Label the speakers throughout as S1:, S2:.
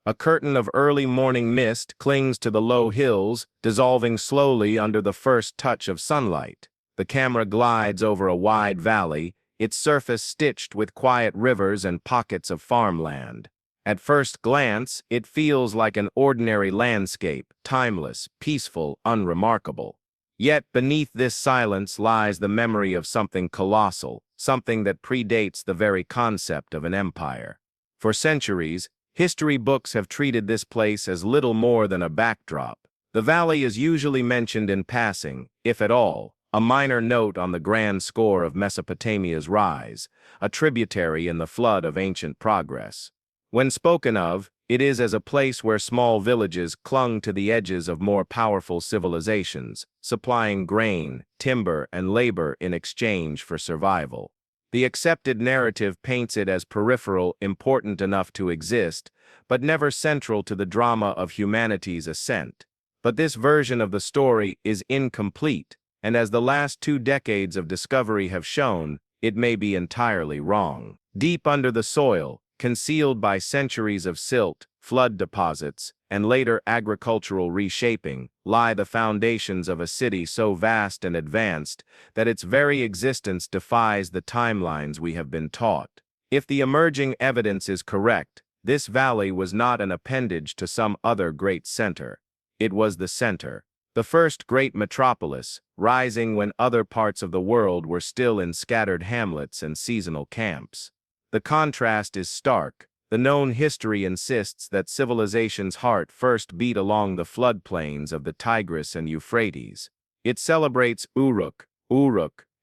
S1: A curtain of early morning mist clings to the low hills, dissolving slowly under the first touch of sunlight. The camera glides over a wide valley, its surface stitched with quiet rivers and pockets of farmland. At first glance, it feels like an ordinary landscape, timeless, peaceful, unremarkable. Yet beneath this silence lies the memory of something colossal, something that predates the very concept of an empire. For centuries, history books have treated this place as little more than a backdrop. The valley is usually mentioned in passing, if at all, a minor note on the grand score of Mesopotamia's rise, a tributary in the flood of ancient progress. When spoken of, it is as a place where small villages clung to the edges of more powerful civilizations, supplying grain, timber, and labor in exchange for survival. The accepted narrative paints it as peripheral, important enough to exist, but never central to the drama of humanity's ascent. But this version of the story is incomplete, and as the last 2 decades of discovery have shown, it may be entirely wrong. Deep under the soil, concealed by centuries of silt, flood deposits, and later agricultural reshaping, lie the foundations of a city so vast and advanced that its very existence defies the timelines we have been taught. If the emerging evidence is correct, this valley was not an appendage to some other great center. It was the center, the first great metropolis, rising when other parts of the world were still in scattered hamlets and seasonal camps. The contrast is stark. The known history insists that civilization's heart first beat along the floodplains of the Tigris and Euphrates. It celebrates Uruk,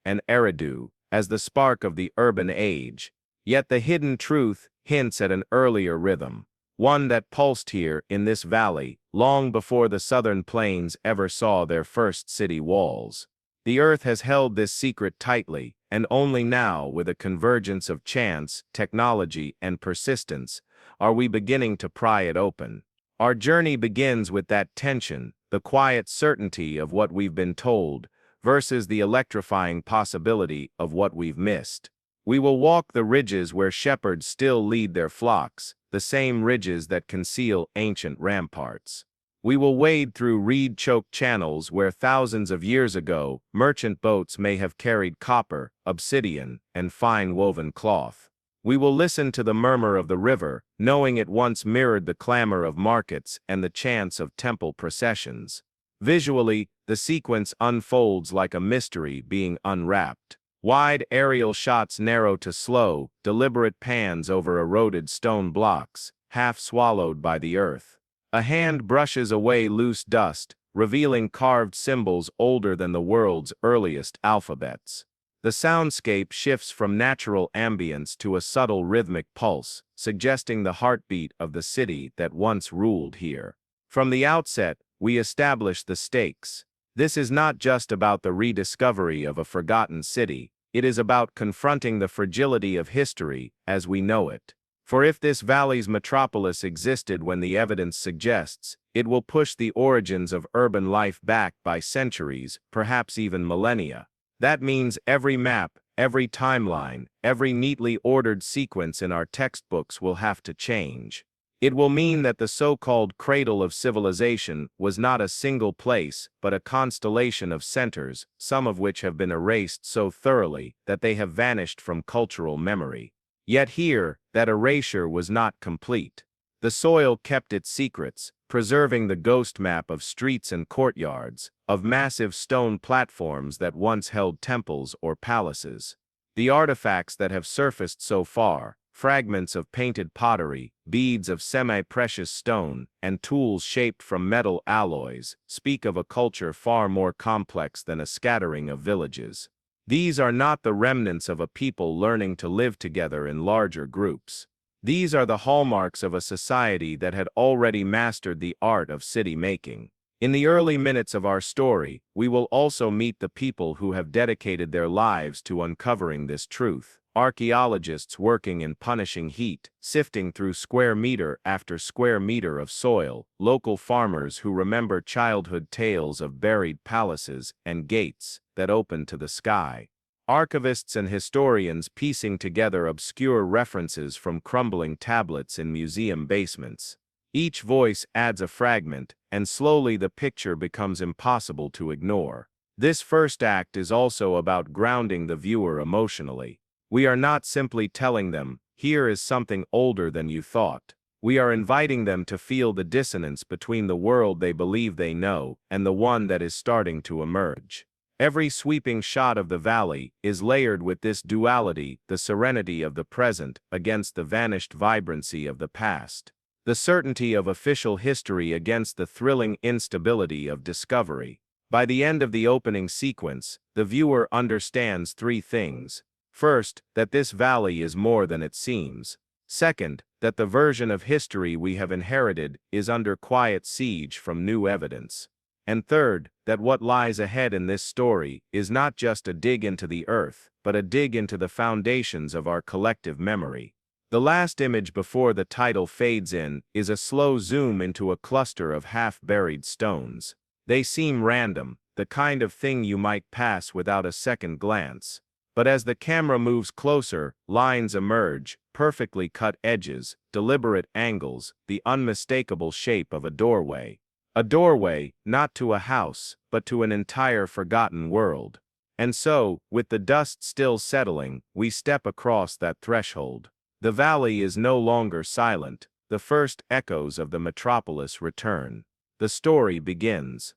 S1: and Eridu as the spark of the urban age. Yet the hidden truth hints at an earlier rhythm, one that pulsed here in this valley long before the southern plains ever saw their first city walls. The earth has held this secret tightly, and only now, with a convergence of chance, technology, and persistence, are we beginning to pry it open. Our journey begins with that tension, the quiet certainty of what we've been told, versus the electrifying possibility of what we've missed. We will walk the ridges where shepherds still lead their flocks, the same ridges that conceal ancient ramparts. We will wade through reed-choked channels where thousands of years ago, merchant boats may have carried copper, obsidian, and fine woven cloth. We will listen to the murmur of the river, knowing it once mirrored the clamor of markets and the chants of temple processions. Visually, the sequence unfolds like a mystery being unwrapped. Wide aerial shots narrow to slow, deliberate pans over eroded stone blocks, half swallowed by the earth. A hand brushes away loose dust, revealing carved symbols older than the world's earliest alphabets. The soundscape shifts from natural ambience to a subtle rhythmic pulse, suggesting the heartbeat of the city that once ruled here. From the outset, we establish the stakes. This is not just about the rediscovery of a forgotten city, it is about confronting the fragility of history as we know it. For if this valley's metropolis existed when the evidence suggests, it will push the origins of urban life back by centuries, perhaps even millennia. That means every map, every timeline, every neatly ordered sequence in our textbooks will have to change. It will mean that the so-called cradle of civilization was not a single place, but a constellation of centers, some of which have been erased so thoroughly that they have vanished from cultural memory. Yet here, that erasure was not complete. The soil kept its secrets, preserving the ghost map of streets and courtyards, of massive stone platforms that once held temples or palaces. The artifacts that have surfaced so far, fragments of painted pottery, beads of semi-precious stone, and tools shaped from metal alloys, speak of a culture far more complex than a scattering of villages. These are not the remnants of a people learning to live together in larger groups. These are the hallmarks of a society that had already mastered the art of city-making. In the early minutes of our story, we will also meet the people who have dedicated their lives to uncovering this truth. Archaeologists working in punishing heat, sifting through square meter after square meter of soil, local farmers who remember childhood tales of buried palaces and gates that open to the sky. Archivists and historians piecing together obscure references from crumbling tablets in museum basements. Each voice adds a fragment, and slowly the picture becomes impossible to ignore. This first act is also about grounding the viewer emotionally. We are not simply telling them, here is something older than you thought. We are inviting them to feel the dissonance between the world they believe they know and the one that is starting to emerge. Every sweeping shot of the valley is layered with this duality, the serenity of the present against the vanished vibrancy of the past, the certainty of official history against the thrilling instability of discovery. By the end of the opening sequence, the viewer understands three things. First, that this valley is more than it seems. Second, that the version of history we have inherited is under quiet siege from new evidence. And third, that what lies ahead in this story is not just a dig into the earth, but a dig into the foundations of our collective memory. The last image before the title fades in is a slow zoom into a cluster of half-buried stones. They seem random, the kind of thing you might pass without a second glance. But as the camera moves closer, lines emerge, perfectly cut edges, deliberate angles, the unmistakable shape of a doorway. A doorway, not to a house, but to an entire forgotten world. And so, with the dust still settling, we step across that threshold. The valley is no longer silent. The first echoes of the Metropolis return. The story begins.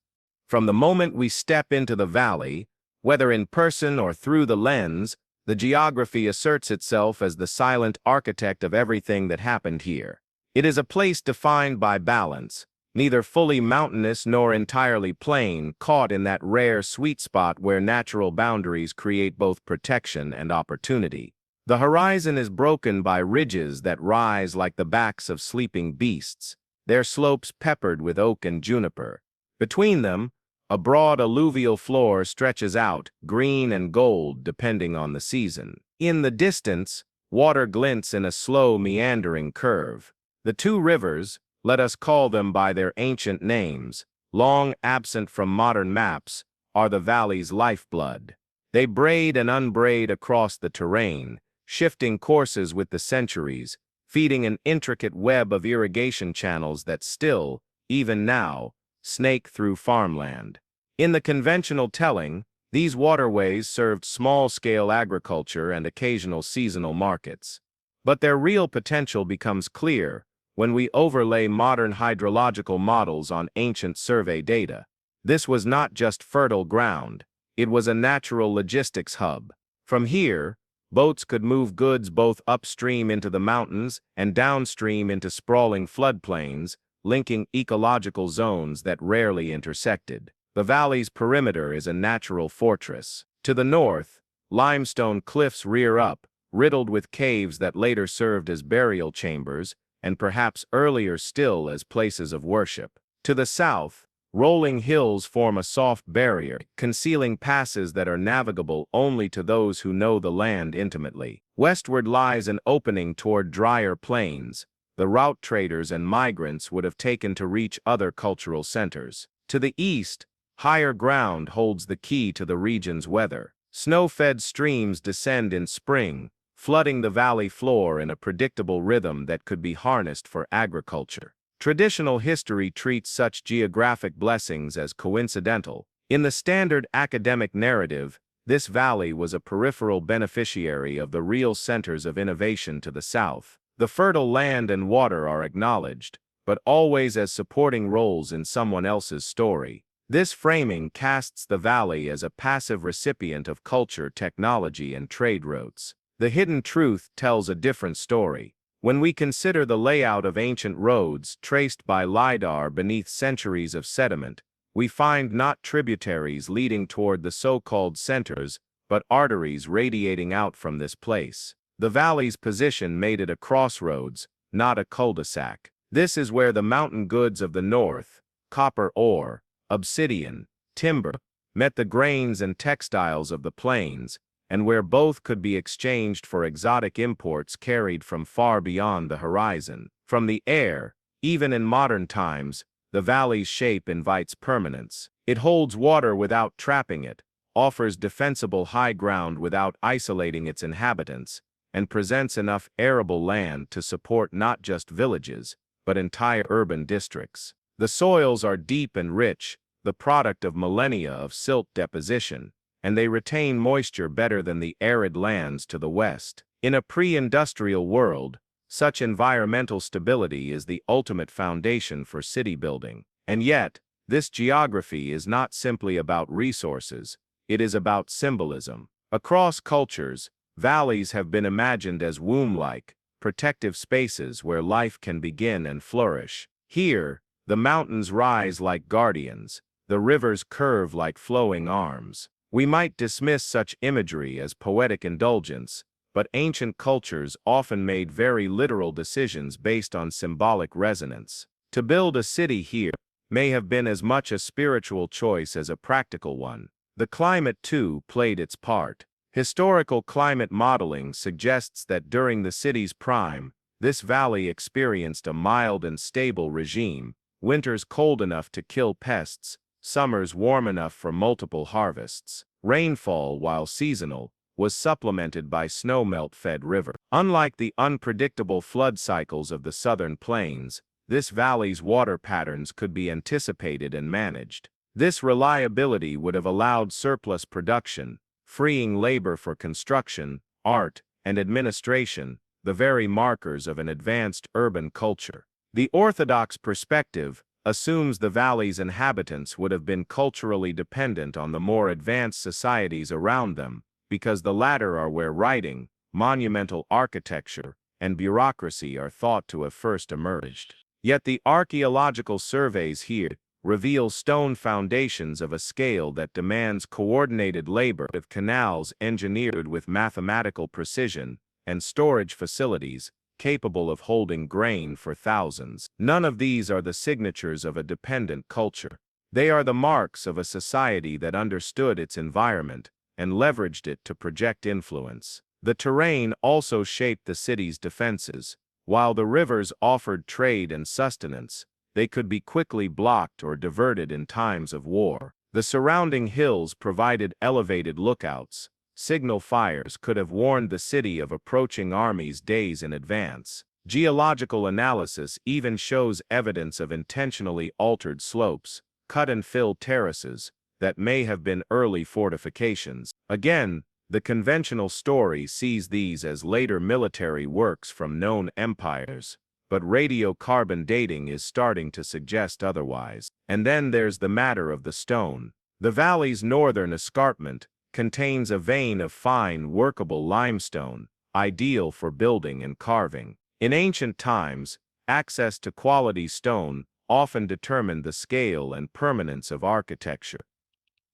S1: From the moment we step into the valley, whether in person or through the lens, the geography asserts itself as the silent architect of everything that happened here. It is a place defined by balance, neither fully mountainous nor entirely plain, caught in that rare sweet spot where natural boundaries create both protection and opportunity. The horizon is broken by ridges that rise like the backs of sleeping beasts, their slopes peppered with oak and juniper. Between them, a broad alluvial floor stretches out, green and gold depending on the season. In the distance, water glints in a slow meandering curve. The two rivers, let us call them by their ancient names, long absent from modern maps, are the valley's lifeblood. They braid and unbraid across the terrain, shifting courses with the centuries, feeding an intricate web of irrigation channels that still, even now, snake through farmland. In the conventional telling, these waterways served small-scale agriculture and occasional seasonal markets. But their real potential becomes clear when we overlay modern hydrological models on ancient survey data. This was not just fertile ground, it was a natural logistics hub. From here, boats could move goods both upstream into the mountains and downstream into sprawling floodplains, linking ecological zones that rarely intersected. The valley's perimeter is a natural fortress. To the north, limestone cliffs rear up, riddled with caves that later served as burial chambers, and perhaps earlier still as places of worship. To the south, rolling hills form a soft barrier, concealing passes that are navigable only to those who know the land intimately. Westward lies an opening toward drier plains, the route traders and migrants would have taken to reach other cultural centers. To the east, higher ground holds the key to the region's weather. Snow-fed streams descend in spring, flooding the valley floor in a predictable rhythm that could be harnessed for agriculture. Traditional history treats such geographic blessings as coincidental. In the standard academic narrative, this valley was a peripheral beneficiary of the real centers of innovation to the south. The fertile land and water are acknowledged, but always as supporting roles in someone else's story. This framing casts the valley as a passive recipient of culture, technology, and trade routes. The hidden truth tells a different story. When we consider the layout of ancient roads traced by LiDAR beneath centuries of sediment, we find not tributaries leading toward the so-called centers, but arteries radiating out from this place. The valley's position made it a crossroads, not a cul-de-sac. This is where the mountain goods of the north, copper ore, obsidian, timber, met the grains and textiles of the plains, and where both could be exchanged for exotic imports carried from far beyond the horizon. From the air, even in modern times, the valley's shape invites permanence. It holds water without trapping it, offers defensible high ground without isolating its inhabitants, and presents enough arable land to support not just villages, but entire urban districts. The soils are deep and rich, the product of millennia of silt deposition, and they retain moisture better than the arid lands to the west. In a pre-industrial world, such environmental stability is the ultimate foundation for city building. And yet, this geography is not simply about resources, it is about symbolism. Across cultures, valleys have been imagined as womb-like, protective spaces where life can begin and flourish. Here, the mountains rise like guardians, the rivers curve like flowing arms. We might dismiss such imagery as poetic indulgence, but ancient cultures often made very literal decisions based on symbolic resonance. To build a city here may have been as much a spiritual choice as a practical one. The climate, too, played its part. Historical climate modeling suggests that during the city's prime, this valley experienced a mild and stable regime, winters cold enough to kill pests, summers warm enough for multiple harvests. Rainfall, while seasonal, was supplemented by snowmelt-fed rivers. Unlike the unpredictable flood cycles of the southern plains, this valley's water patterns could be anticipated and managed. This reliability would have allowed surplus production, freeing labor for construction, art, and administration, the very markers of an advanced urban culture. The orthodox perspective assumes the valley's inhabitants would have been culturally dependent on the more advanced societies around them, because the latter are where writing, monumental architecture, and bureaucracy are thought to have first emerged. Yet the archaeological surveys here reveal stone foundations of a scale that demands coordinated labor, with canals engineered with mathematical precision and storage facilities capable of holding grain for thousands. None of these are the signatures of a dependent culture. They are the marks of a society that understood its environment and leveraged it to project influence. The terrain also shaped the city's defenses. While the rivers offered trade and sustenance, they could be quickly blocked or diverted in times of war. The surrounding hills provided elevated lookouts. Signal fires could have warned the city of approaching armies days in advance. Geological analysis even shows evidence of intentionally altered slopes, cut-and-fill terraces, that may have been early fortifications. Again, the conventional story sees these as later military works from known empires, but radiocarbon dating is starting to suggest otherwise. And then there's the matter of the stone. The valley's northern escarpment contains a vein of fine, workable limestone, ideal for building and carving. In ancient times, access to quality stone often determined the scale and permanence of architecture.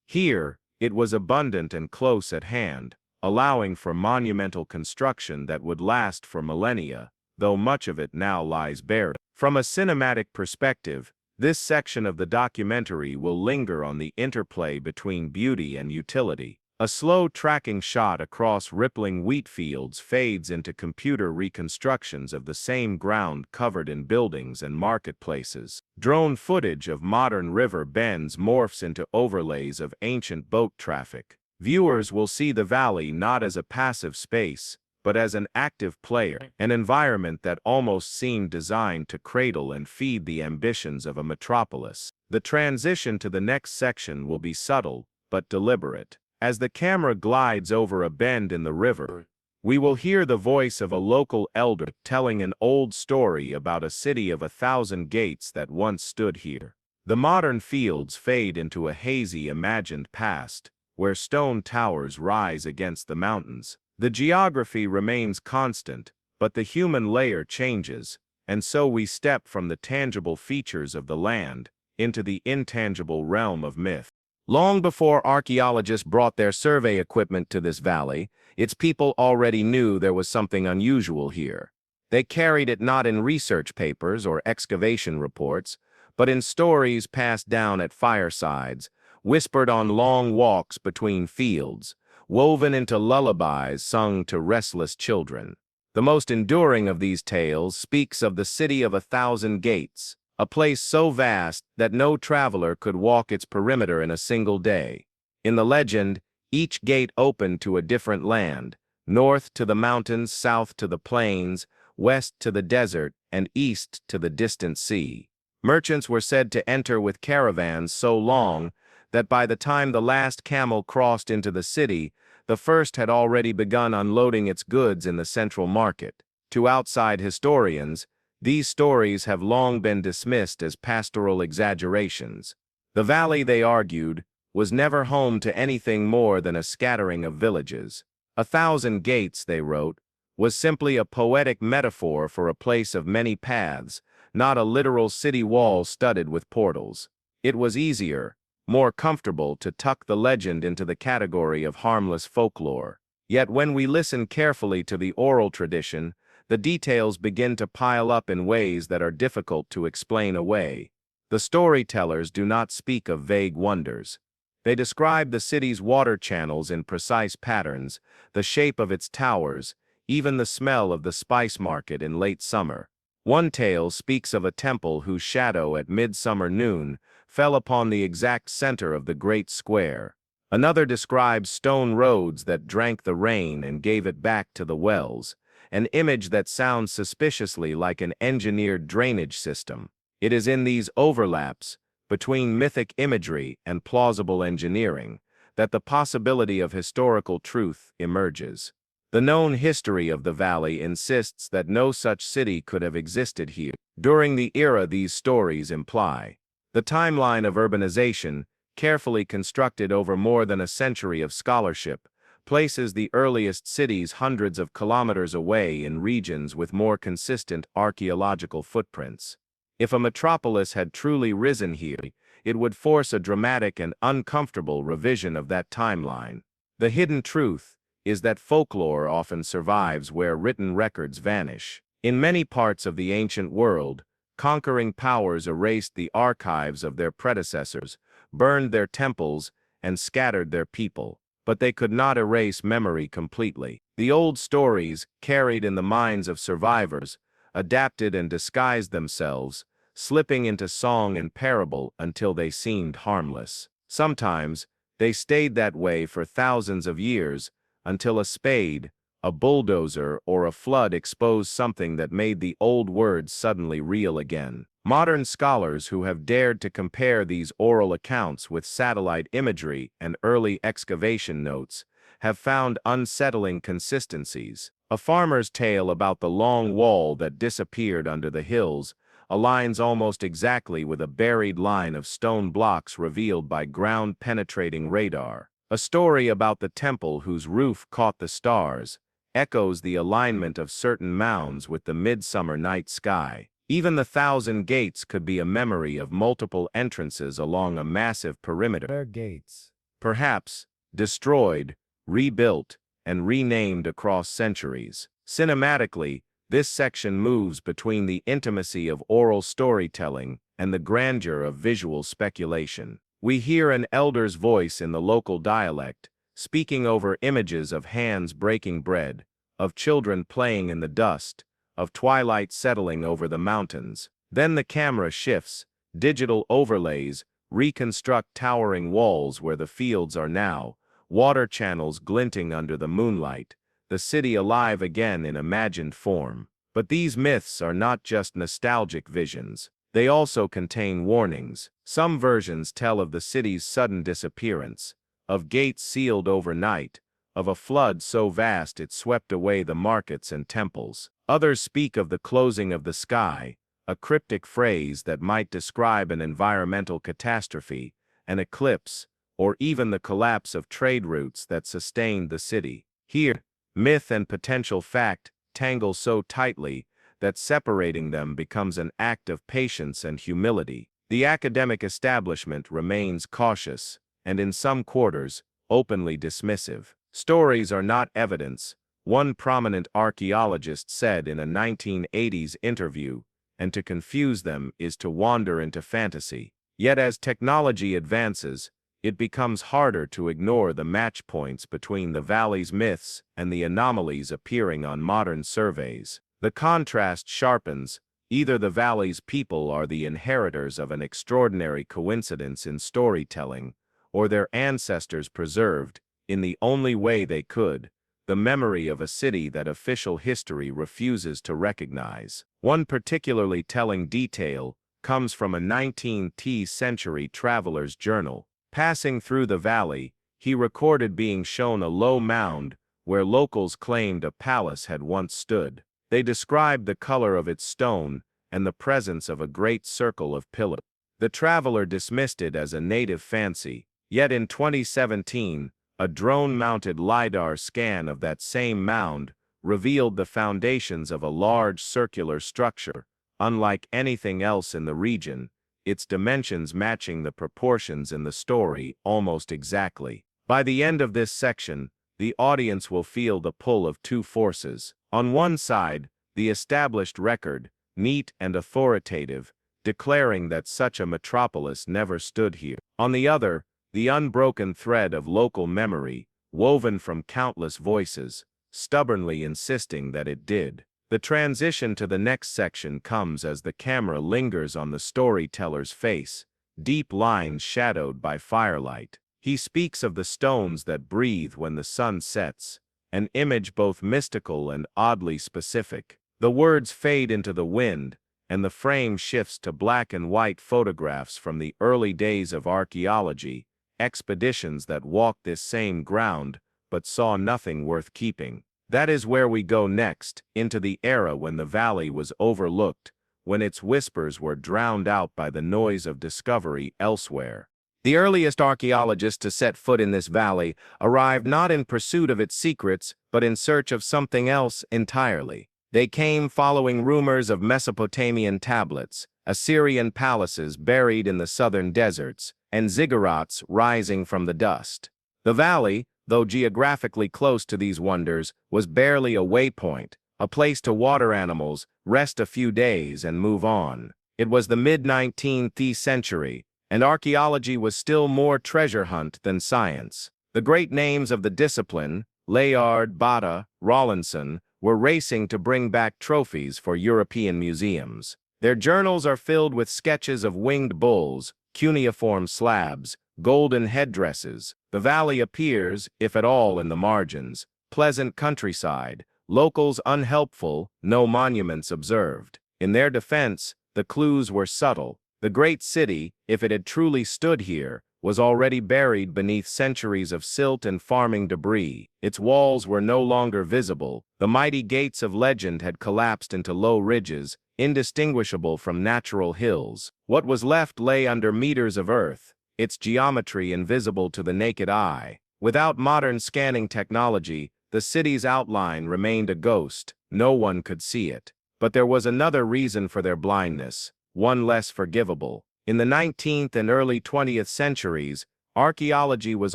S1: Here, it was abundant and close at hand, allowing for monumental construction that would last for millennia, though much of it now lies buried. From a cinematic perspective, this section of the documentary will linger on the interplay between beauty and utility. A slow tracking shot across rippling wheat fields fades into computer reconstructions of the same ground covered in buildings and marketplaces. Drone footage of modern river bends morphs into overlays of ancient boat traffic. Viewers will see the valley not as a passive space, but as an active player, an environment that almost seemed designed to cradle and feed the ambitions of a metropolis. The transition to the next section will be subtle, but deliberate. As the camera glides over a bend in the river, we will hear the voice of a local elder telling an old story about a city of 1,000 gates that once stood here. The modern fields fade into a hazy imagined past, where stone towers rise against the mountains. The geography remains constant, but the human layer changes, and so we step from the tangible features of the land into the intangible realm of myth. Long before archaeologists brought their survey equipment to this valley, its people already knew there was something unusual here. They carried it not in research papers or excavation reports, but in stories passed down at firesides, whispered on long walks between fields, woven into lullabies sung to restless children. The most enduring of these tales speaks of the city of 1,000 gates, a place so vast that no traveler could walk its perimeter in a single day. In the legend, each gate opened to a different land, north to the mountains, south to the plains, west to the desert, and east to the distant sea. Merchants were said to enter with caravans so long that by the time the last camel crossed into the city, the first had already begun unloading its goods in the central market. To outside historians, these stories have long been dismissed as pastoral exaggerations. The valley, they argued, was never home to anything more than a scattering of villages. 1,000 gates, they wrote, was simply a poetic metaphor for a place of many paths, not a literal city wall studded with portals. It was easier, more comfortable to tuck the legend into the category of harmless folklore. Yet when we listen carefully to the oral tradition, the details begin to pile up in ways that are difficult to explain away. The storytellers do not speak of vague wonders. They describe the city's water channels in precise patterns, the shape of its towers, even the smell of the spice market in late summer. One tale speaks of a temple whose shadow at midsummer noon fell upon the exact center of the great square. Another describes stone roads that drank the rain and gave it back to the wells, an image that sounds suspiciously like an engineered drainage system. It is in these overlaps, between mythic imagery and plausible engineering, that the possibility of historical truth emerges. The known history of the valley insists that no such city could have existed here during the era these stories imply. The timeline of urbanization, carefully constructed over more than a century of scholarship, places the earliest cities hundreds of kilometers away in regions with more consistent archaeological footprints. If a metropolis had truly risen here, it would force a dramatic and uncomfortable revision of that timeline. The hidden truth is that folklore often survives where written records vanish. In many parts of the ancient world, conquering powers erased the archives of their predecessors, burned their temples, and scattered their people. But they could not erase memory completely. The old stories, carried in the minds of survivors, adapted and disguised themselves, slipping into song and parable until they seemed harmless. Sometimes, they stayed that way for thousands of years, until a spade, a bulldozer, or a flood exposed something that made the old words suddenly real again. Modern scholars who have dared to compare these oral accounts with satellite imagery and early excavation notes have found unsettling consistencies. A farmer's tale about the long wall that disappeared under the hills aligns almost exactly with a buried line of stone blocks revealed by ground-penetrating radar. A story about the temple whose roof caught the stars echoes the alignment of certain mounds with the midsummer night sky. Even the 1,000 gates could be a memory of multiple entrances along a massive perimeter. Gates, perhaps destroyed, rebuilt, and renamed across centuries. Cinematically, this section moves between the intimacy of oral storytelling and the grandeur of visual speculation. We hear an elder's voice in the local dialect, speaking over images of hands breaking bread, of children playing in the dust, of twilight settling over the mountains. Then the camera shifts, digital overlays reconstruct towering walls where the fields are now, water channels glinting under the moonlight, the city alive again in imagined form. But these myths are not just nostalgic visions. They also contain warnings. Some versions tell of the city's sudden disappearance, of gates sealed overnight, of a flood so vast it swept away the markets and temples. Others speak of the closing of the sky, a cryptic phrase that might describe an environmental catastrophe, an eclipse, or even the collapse of trade routes that sustained the city. Here, myth and potential fact tangle so tightly that separating them becomes an act of patience and humility. The academic establishment remains cautious, and in some quarters, openly dismissive. Stories are not evidence, one prominent archaeologist said in a 1980s interview, and to confuse them is to wander into fantasy. Yet as technology advances, it becomes harder to ignore the match points between the valley's myths and the anomalies appearing on modern surveys. The contrast sharpens. Either the valley's people are the inheritors of an extraordinary coincidence in storytelling, or their ancestors preserved, in the only way they could, the memory of a city that official history refuses to recognize. One particularly telling detail comes from a 19th century traveler's journal. Passing through the valley, he recorded being shown a low mound where locals claimed a palace had once stood. They described the color of its stone and the presence of a great circle of pillars. The traveler dismissed it as a native fancy, yet in 2017, a drone-mounted LiDAR scan of that same mound revealed the foundations of a large circular structure. Unlike anything else in the region, its dimensions matching the proportions in the story almost exactly. By the end of this section, the audience will feel the pull of two forces. On one side, the established record, neat and authoritative, declaring that such a metropolis never stood here. On the other, the unbroken thread of local memory, woven from countless voices, stubbornly insisting that it did. The transition to the next section comes as the camera lingers on the storyteller's face, deep lines shadowed by firelight. He speaks of the stones that breathe when the sun sets, an image both mystical and oddly specific. The words fade into the wind, and the frame shifts to black and white photographs from the early days of archaeology, expeditions that walked this same ground but saw nothing worth keeping. That is where we go next, into the era when the valley was overlooked, when its whispers were drowned out by the noise of discovery elsewhere. The earliest archaeologists to set foot in this valley arrived not in pursuit of its secrets, but in search of something else entirely. They came following rumors of Mesopotamian tablets, Assyrian palaces buried in the southern deserts, and ziggurats rising from the dust. The valley, though geographically close to these wonders, was barely a waypoint, a place to water animals, rest a few days, and move on. It was the mid-19th century, and archaeology was still more treasure hunt than science. The great names of the discipline, Layard, Botta, Rawlinson, were racing to bring back trophies for European museums. Their journals are filled with sketches of winged bulls, cuneiform slabs, golden headdresses. The valley appears, if at all in the margins, pleasant countryside, locals unhelpful, no monuments observed. In their defense, the clues were subtle. The great city, if it had truly stood here, was already buried beneath centuries of silt and farming debris. Its walls were no longer visible. The mighty gates of legend had collapsed into low ridges, indistinguishable from natural hills. What was left lay under meters of earth, its geometry invisible to the naked eye. Without modern scanning technology, the city's outline remained a ghost. No one could see it. But there was another reason for their blindness, one less forgivable. In the 19th and early 20th centuries, archaeology was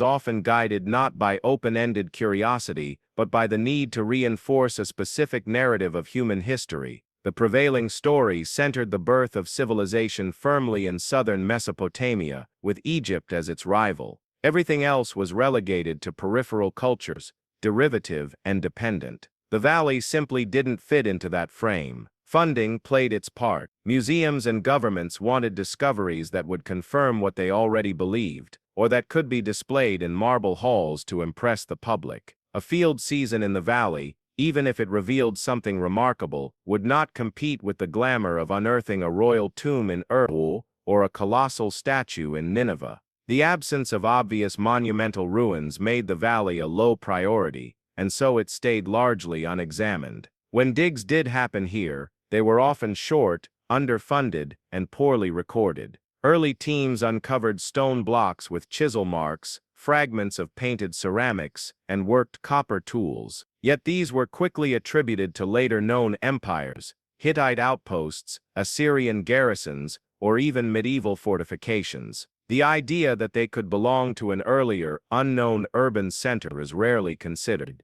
S1: often guided not by open-ended curiosity, but by the need to reinforce a specific narrative of human history. The prevailing story centered the birth of civilization firmly in southern Mesopotamia, with Egypt as its rival. Everything else was relegated to peripheral cultures, derivative and dependent. The valley simply didn't fit into that frame. Funding played its part. Museums and governments wanted discoveries that would confirm what they already believed, or that could be displayed in marble halls to impress the public. A field season in the valley, even if it revealed something remarkable, would not compete with the glamour of unearthing a royal tomb in Ur or a colossal statue in Nineveh. The absence of obvious monumental ruins made the valley a low priority, and so it stayed largely unexamined. When digs did happen here, they were often short, underfunded, and poorly recorded. Early teams uncovered stone blocks with chisel marks, fragments of painted ceramics, and worked copper tools. Yet these were quickly attributed to later-known empires, Hittite outposts, Assyrian garrisons, or even medieval fortifications. The idea that they could belong to an earlier, unknown urban center is rarely considered.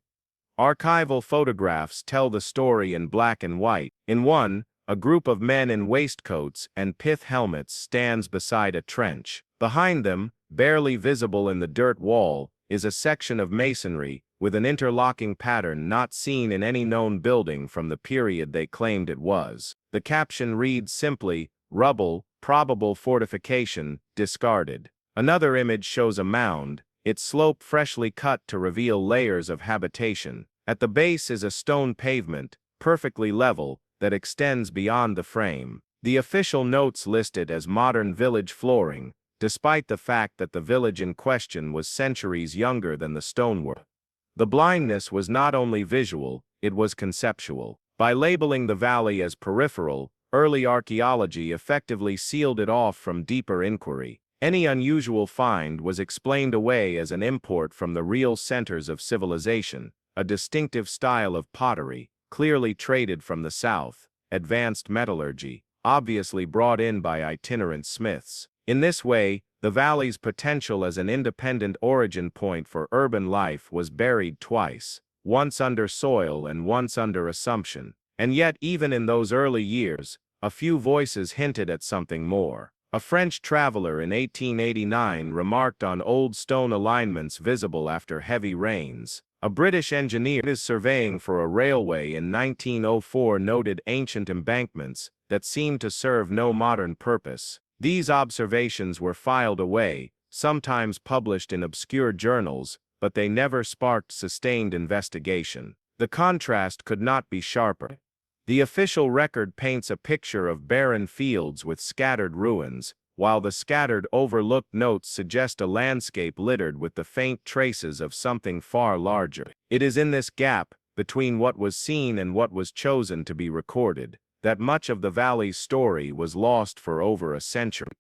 S1: Archival photographs tell the story in black and white. In one, a group of men in waistcoats and pith helmets stands beside a trench. Behind them, barely visible in the dirt wall, is a section of masonry with an interlocking pattern not seen in any known building from the period they claimed it was. The caption reads simply, "Rubble, probable fortification, discarded." Another image shows a mound, its slope freshly cut to reveal layers of habitation. At the base is a stone pavement, perfectly level, that extends beyond the frame. The official notes list it as modern village flooring, despite the fact that the village in question was centuries younger than the stonework. The blindness was not only visual, it was conceptual. By labeling the valley as peripheral, early archaeology effectively sealed it off from deeper inquiry. Any unusual find was explained away as an import from the real centers of civilization, a distinctive style of pottery, clearly traded from the south, advanced metallurgy, obviously brought in by itinerant smiths. In this way, the valley's potential as an independent origin point for urban life was buried twice, once under soil and once under assumption. And yet, even in those early years, a few voices hinted at something more. A French traveler in 1889 remarked on old stone alignments visible after heavy rains. A British engineer is surveying for a railway in 1904 noted ancient embankments that seemed to serve no modern purpose. These observations were filed away, sometimes published in obscure journals, but they never sparked sustained investigation. The contrast could not be sharper. The official record paints a picture of barren fields with scattered ruins, while the scattered overlooked notes suggest a landscape littered with the faint traces of something far larger. It is in this gap, between what was seen and what was chosen to be recorded, that much of the valley's story was lost for over a century.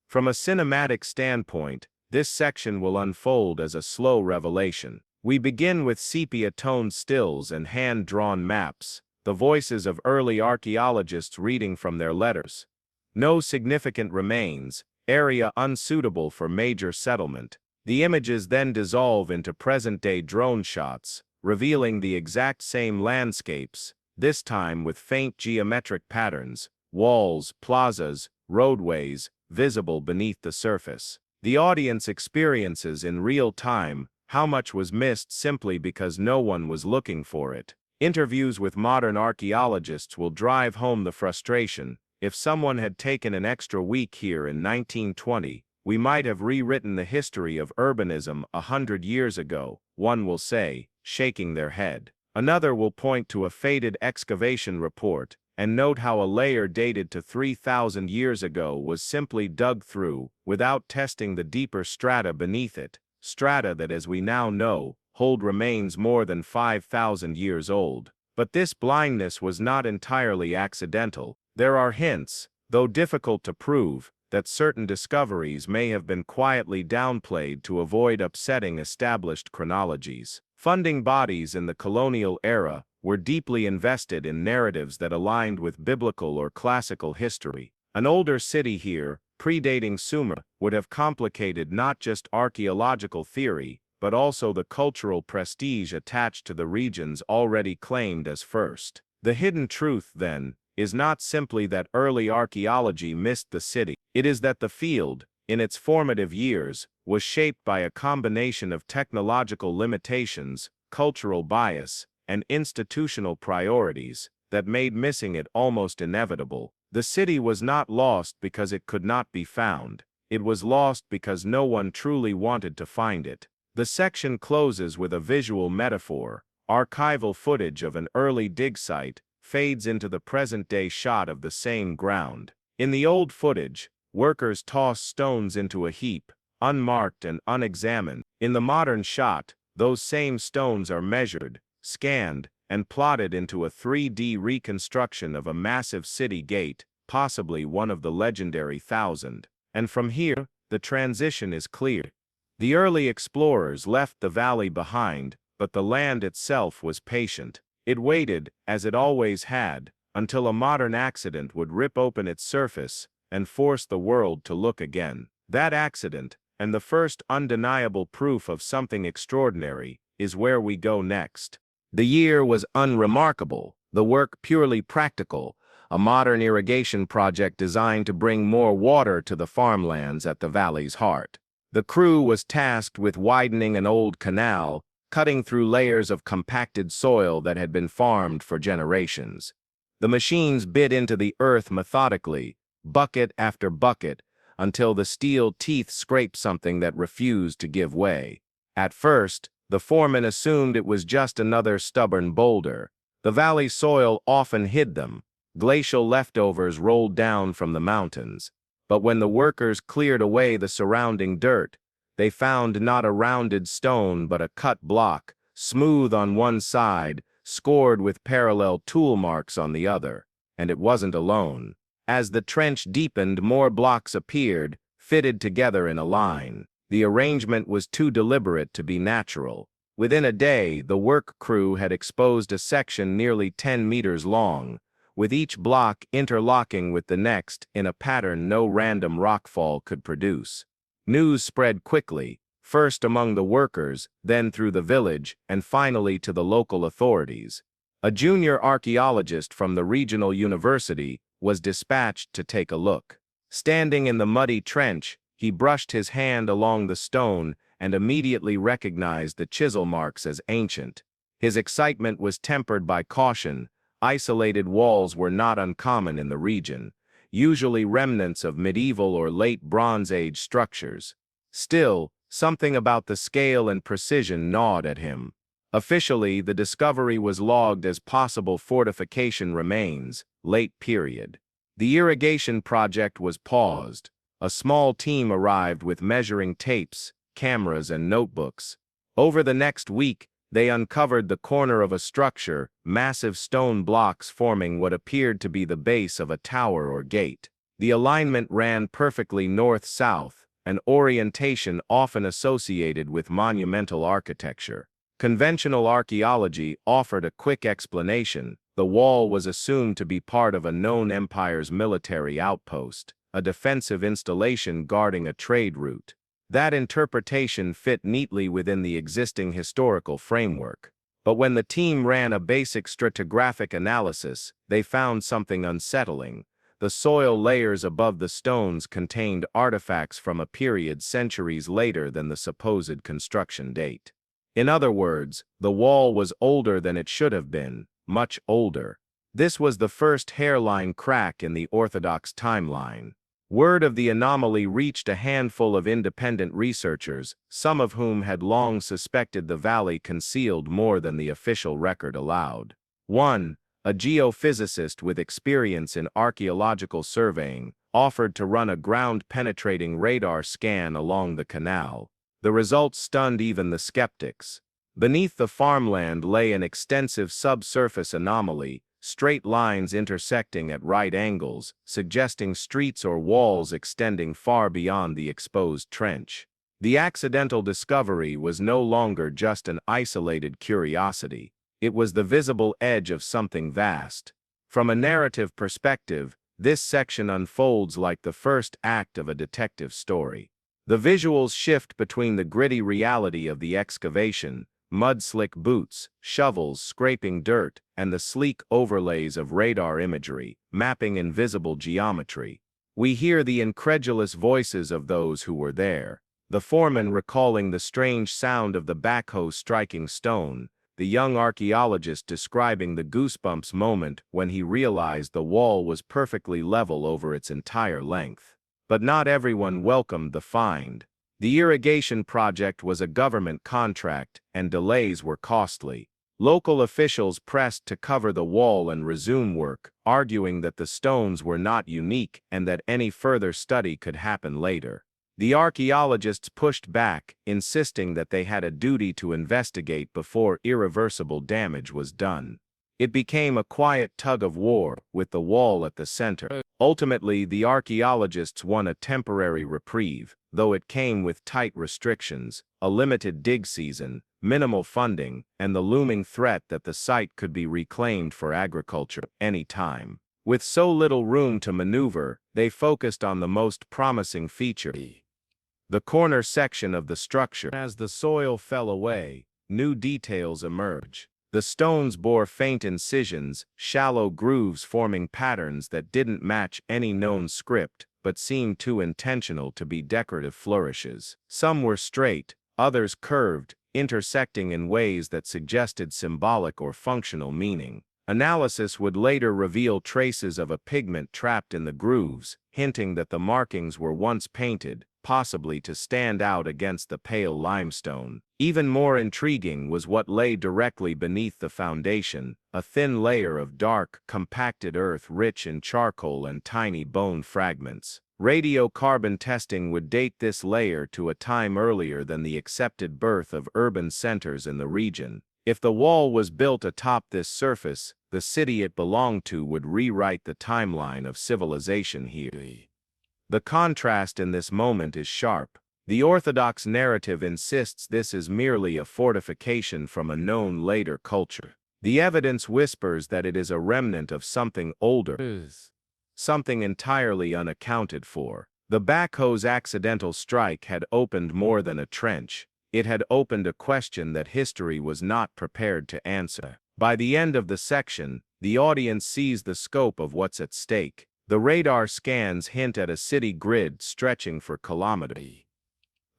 S1: From a cinematic standpoint, this section will unfold as a slow revelation. We begin with sepia-toned stills and hand-drawn maps, the voices of early archaeologists reading from their letters. No significant remains, area unsuitable for major settlement. The images then dissolve into present-day drone shots, revealing the exact same landscapes, this time with faint geometric patterns, walls, plazas, roadways, visible beneath the surface. The audience experiences in real time how much was missed simply because no one was looking for it. Interviews with modern archaeologists will drive home the frustration. If someone had taken an extra week here in 1920, we might have rewritten the history of urbanism 100 years ago, one will say, shaking their head. Another will point to a faded excavation report and note how a layer dated to 3,000 years ago was simply dug through without testing the deeper strata beneath it, strata that, as we now know, hold remains more than 5,000 years old. But this blindness was not entirely accidental. There are hints, though difficult to prove, that certain discoveries may have been quietly downplayed to avoid upsetting established chronologies. Funding bodies in the colonial era were deeply invested in narratives that aligned with biblical or classical history. An older city here, predating Sumer, would have complicated not just archaeological theory, but also the cultural prestige attached to the regions already claimed as first. The hidden truth, then, is not simply that early archaeology missed the city. It is that the field, in its formative years, was shaped by a combination of technological limitations, cultural bias, and institutional priorities that made missing it almost inevitable. The city was not lost because it could not be found. It was lost because no one truly wanted to find it. The section closes with a visual metaphor. Archival footage of an early dig site fades into the present-day shot of the same ground. In the old footage, workers toss stones into a heap, unmarked and unexamined. In the modern shot, those same stones are measured, scanned, and plotted into a 3D reconstruction of a massive city gate, possibly one of the legendary 1,000. And from here, the transition is clear. The early explorers left the valley behind, but the land itself was patient. It waited, as it always had, until a modern accident would rip open its surface and force the world to look again. That accident, and the first undeniable proof of something extraordinary, is where we go next. The year was unremarkable, the work purely practical, a modern irrigation project designed to bring more water to the farmlands at the valley's heart. The crew was tasked with widening an old canal, cutting through layers of compacted soil that had been farmed for generations. The machines bit into the earth methodically, bucket after bucket, until the steel teeth scraped something that refused to give way. At first, The foreman assumed it was just another stubborn boulder. The valley soil often hid them. Glacial leftovers rolled down from the mountains. But when the workers cleared away the surrounding dirt, they found not a rounded stone but a cut block, smooth on one side, scored with parallel tool marks on the other. And it wasn't alone. As the trench deepened, more blocks appeared, fitted together in a line. The arrangement was too deliberate to be natural. Within a day, the work crew had exposed a section nearly 10 meters long, with each block interlocking with the next in a pattern no random rockfall could produce. News spread quickly, first among the workers, then through the village, and finally to the local authorities. A junior archaeologist from the regional university was dispatched to take a look. Standing in the muddy trench, he brushed his hand along the stone and immediately recognized the chisel marks as ancient. His excitement was tempered by caution. Isolated walls were not uncommon in the region, usually remnants of medieval or late Bronze Age structures. Still, something about the scale and precision gnawed at him. Officially, the discovery was logged as possible fortification remains, late period. The irrigation project was paused. A small team arrived with measuring tapes, cameras, and notebooks. Over the next week, they uncovered the corner of a structure, massive stone blocks forming what appeared to be the base of a tower or gate. The alignment ran perfectly north-south, an orientation often associated with monumental architecture. Conventional archaeology offered a quick explanation. The wall was assumed to be part of a known empire's military outpost, a defensive installation guarding a trade route. That interpretation fit neatly within the existing historical framework. But when the team ran a basic stratigraphic analysis, they found something unsettling. The soil layers above the stones contained artifacts from a period centuries later than the supposed construction date. In other words, the wall was older than it should have been, much older. This was the first hairline crack in the orthodox timeline. Word of the anomaly reached a handful of independent researchers, some of whom had long suspected the valley concealed more than the official record allowed. One, a geophysicist with experience in archaeological surveying, offered to run a ground-penetrating radar scan along the canal. The results stunned even the skeptics. Beneath the farmland lay an extensive subsurface anomaly, straight lines intersecting at right angles, suggesting streets or walls extending far beyond the exposed trench. The accidental discovery was no longer just an isolated curiosity. It was the visible edge of something vast. From a narrative perspective, this section unfolds like the first act of a detective story. The visuals shift between the gritty reality of the excavation, mud-slick boots, shovels scraping dirt, and the sleek overlays of radar imagery, mapping invisible geometry. We hear the incredulous voices of those who were there. The foreman recalling the strange sound of the backhoe striking stone, the young archaeologist describing the goosebumps moment when he realized the wall was perfectly level over its entire length. But not everyone welcomed the find. The irrigation project was a government contract, and delays were costly. Local officials pressed to cover the wall and resume work, arguing that the stones were not unique and that any further study could happen later. The archaeologists pushed back, insisting that they had a duty to investigate before irreversible damage was done. It became a quiet tug-of-war, with the wall at the center. Ultimately, the archaeologists won a temporary reprieve, though it came with tight restrictions, a limited dig season, minimal funding, and the looming threat that the site could be reclaimed for agriculture any time. With so little room to maneuver, they focused on the most promising feature, the corner section of the structure. As the soil fell away, new details emerged. The stones bore faint incisions, shallow grooves forming patterns that didn't match any known script, but seemed too intentional to be decorative flourishes. Some were straight, others curved, intersecting in ways that suggested symbolic or functional meaning. Analysis would later reveal traces of a pigment trapped in the grooves, hinting that the markings were once painted, possibly to stand out against the pale limestone. Even more intriguing was what lay directly beneath the foundation, a thin layer of dark, compacted earth rich in charcoal and tiny bone fragments. Radiocarbon testing would date this layer to a time earlier than the accepted birth of urban centers in the region. If the wall was built atop this surface, the city it belonged to would rewrite the timeline of civilization here. The contrast in this moment is sharp. The orthodox narrative insists this is merely a fortification from a known later culture. The evidence whispers that it is a remnant of something older, something entirely unaccounted for. The backhoe's accidental strike had opened more than a trench. It had opened a question that history was not prepared to answer. By the end of the section, the audience sees the scope of what's at stake. The radar scans hint at a city grid stretching for kilometers.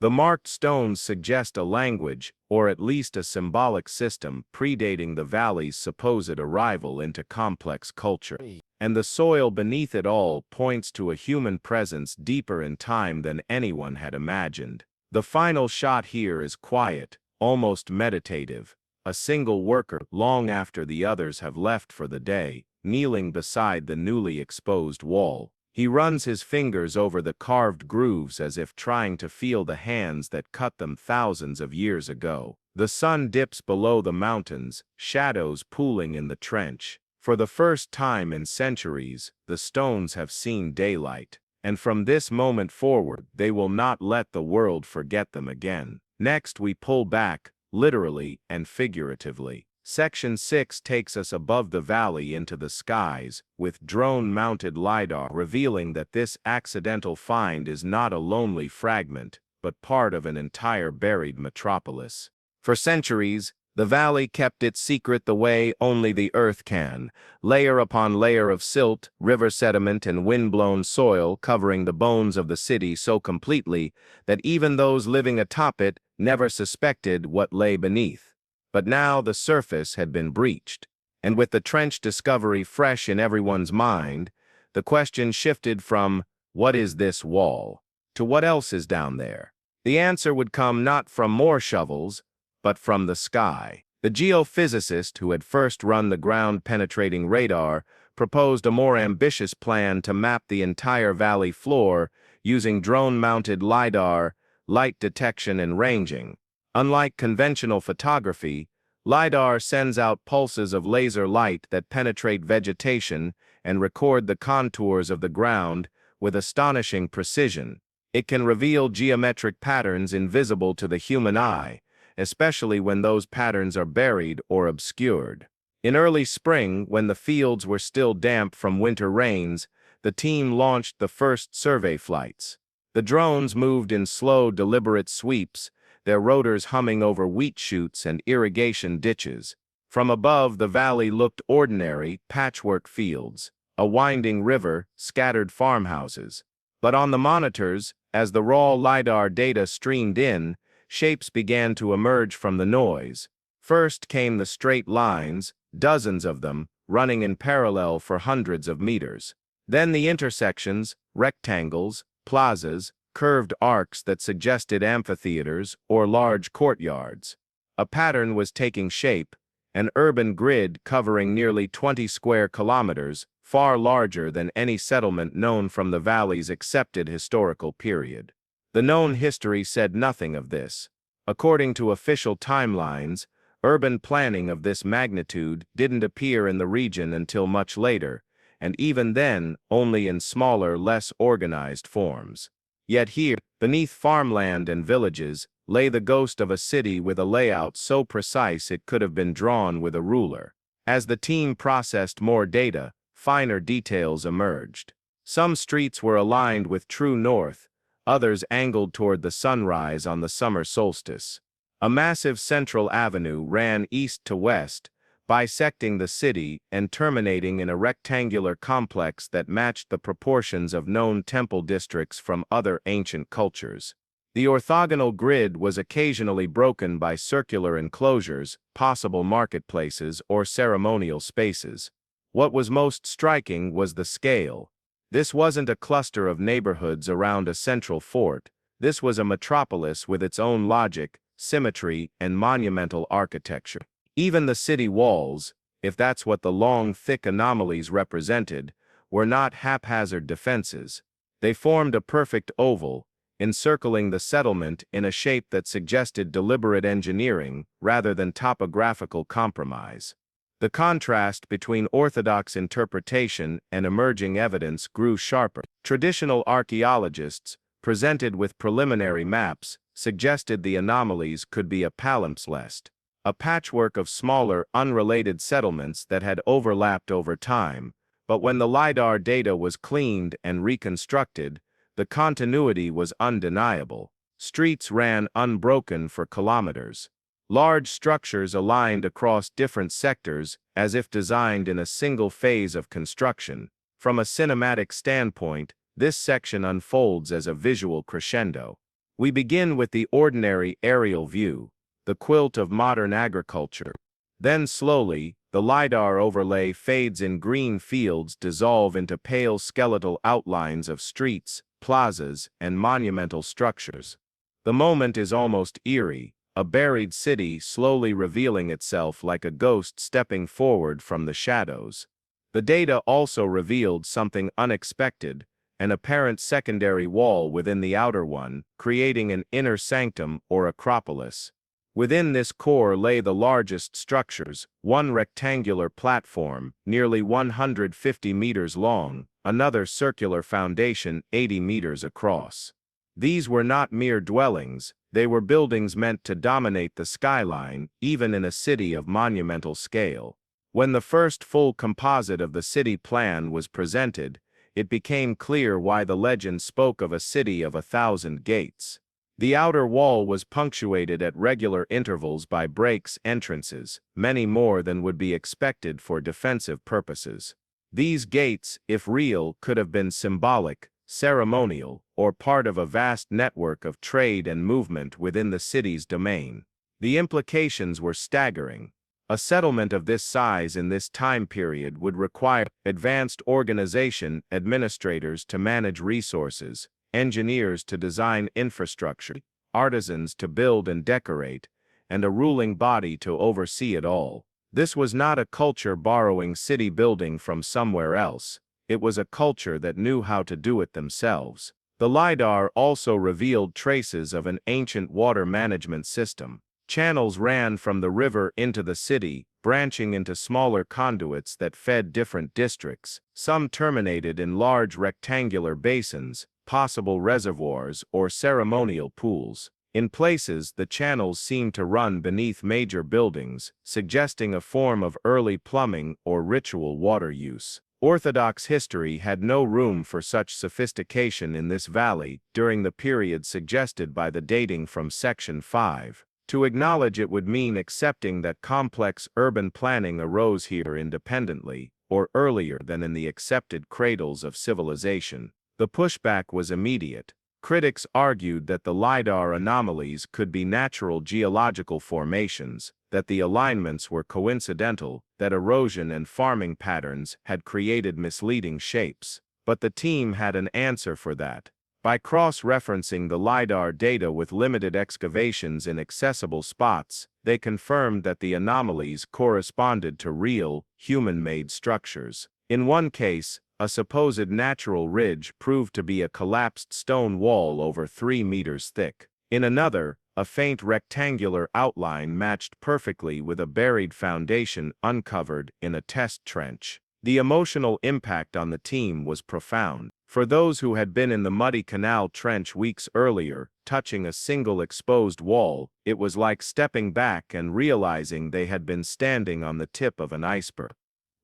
S1: The marked stones suggest a language, or at least a symbolic system, predating the valley's supposed arrival into complex culture. And the soil beneath it all points to a human presence deeper in time than anyone had imagined. The final shot here is quiet, almost meditative. A single worker, long after the others have left for the day, kneeling beside the newly exposed wall. He runs his fingers over the carved grooves as if trying to feel the hands that cut them thousands of years ago. The sun dips below the mountains, shadows pooling in the trench. For the first time in centuries, the stones have seen daylight. And from this moment forward, they will not let the world forget them again. Next, we pull back, literally and figuratively. Section 6 takes us above the valley into the skies, with drone-mounted LiDAR revealing that this accidental find is not a lonely fragment, but part of an entire buried metropolis. For centuries, the valley kept its secret the way only the earth can, layer upon layer of silt, river sediment, and wind-blown soil covering the bones of the city so completely that even those living atop it never suspected what lay beneath. But now the surface had been breached, and with the trench discovery fresh in everyone's mind, the question shifted from, what is this wall, to what else is down there? The answer would come not from more shovels, but from the sky. The geophysicist who had first run the ground-penetrating radar proposed a more ambitious plan to map the entire valley floor using drone-mounted LiDAR, light detection and ranging. Unlike conventional photography, LiDAR sends out pulses of laser light that penetrate vegetation and record the contours of the ground with astonishing precision. It can reveal geometric patterns invisible to the human eye, especially when those patterns are buried or obscured. In early spring, when the fields were still damp from winter rains, the team launched the first survey flights. The drones moved in slow, deliberate sweeps, their rotors humming over wheat chutes and irrigation ditches. From above, the valley looked ordinary, patchwork fields, a winding river, scattered farmhouses. But on the monitors, as the raw LiDAR data streamed in, shapes began to emerge from the noise. First came the straight lines, dozens of them, running in parallel for hundreds of meters. Then the intersections, rectangles, plazas, curved arcs that suggested amphitheaters or large courtyards. A pattern was taking shape, an urban grid covering nearly 20 square kilometers, far larger than any settlement known from the valley's accepted historical period. The known history said nothing of this. According to official timelines, urban planning of this magnitude didn't appear in the region until much later, and even then only in smaller, less organized forms. Yet here, beneath farmland and villages, lay the ghost of a city with a layout so precise it could have been drawn with a ruler. As the team processed more data, finer details emerged. Some streets were aligned with true north, others angled toward the sunrise on the summer solstice. A massive central avenue ran east to west, bisecting the city and terminating in a rectangular complex that matched the proportions of known temple districts from other ancient cultures. The orthogonal grid was occasionally broken by circular enclosures, possible marketplaces, or ceremonial spaces. What was most striking was the scale. This wasn't a cluster of neighborhoods around a central fort. This was a metropolis with its own logic, symmetry, and monumental architecture. Even the city walls, if that's what the long, thick anomalies represented, were not haphazard defenses. They formed a perfect oval, encircling the settlement in a shape that suggested deliberate engineering rather than topographical compromise. The contrast between orthodox interpretation and emerging evidence grew sharper. Traditional archaeologists, presented with preliminary maps, suggested the anomalies could be a palimpsest, a patchwork of smaller, unrelated settlements that had overlapped over time, but when the LiDAR data was cleaned and reconstructed, the continuity was undeniable. Streets ran unbroken for kilometers. Large structures aligned across different sectors as if designed in a single phase of construction. From a cinematic standpoint, this section unfolds as a visual crescendo. We begin with the ordinary aerial view, the quilt of modern agriculture. Then slowly, the LiDAR overlay fades in green fields dissolve into pale skeletal outlines of streets, plazas, and monumental structures. The moment is almost eerie, a buried city slowly revealing itself like a ghost stepping forward from the shadows. The data also revealed something unexpected, an apparent secondary wall within the outer one, creating an inner sanctum or acropolis. Within this core lay the largest structures, one rectangular platform, nearly 150 meters long, another circular foundation 80 meters across. These were not mere dwellings, they were buildings meant to dominate the skyline, even in a city of monumental scale. When the first full composite of the city plan was presented, it became clear why the legend spoke of a city of 1,000 gates. The outer wall was punctuated at regular intervals by breaks entrances, many more than would be expected for defensive purposes. These gates, if real, could have been symbolic, ceremonial, or part of a vast network of trade and movement within the city's domain. The implications were staggering. A settlement of this size in this time period would require advanced organization, administrators to manage resources, engineers to design infrastructure, artisans to build and decorate, and a ruling body to oversee it all. This was not a culture borrowing city building from somewhere else. It was a culture that knew how to do it themselves. The LiDAR also revealed traces of an ancient water management system. Channels ran from the river into the city, branching into smaller conduits that fed different districts. Some terminated in large rectangular basins, possible reservoirs or ceremonial pools. In places, the channels seemed to run beneath major buildings, suggesting a form of early plumbing or ritual water use. Orthodox history had no room for such sophistication in this valley during the period suggested by the dating from Section 5. To acknowledge it would mean accepting that complex urban planning arose here independently, or earlier than in the accepted cradles of civilization. The pushback was immediate. Critics argued that the LiDAR anomalies could be natural geological formations, that the alignments were coincidental, that erosion and farming patterns had created misleading shapes. But the team had an answer for that. By cross-referencing the LiDAR data with limited excavations in accessible spots, they confirmed that the anomalies corresponded to real, human-made structures. In one case, a supposed natural ridge proved to be a collapsed stone wall over 3 meters thick. In another, a faint rectangular outline matched perfectly with a buried foundation uncovered in a test trench. The emotional impact on the team was profound. For those who had been in the muddy canal trench weeks earlier, touching a single exposed wall, it was like stepping back and realizing they had been standing on the tip of an iceberg.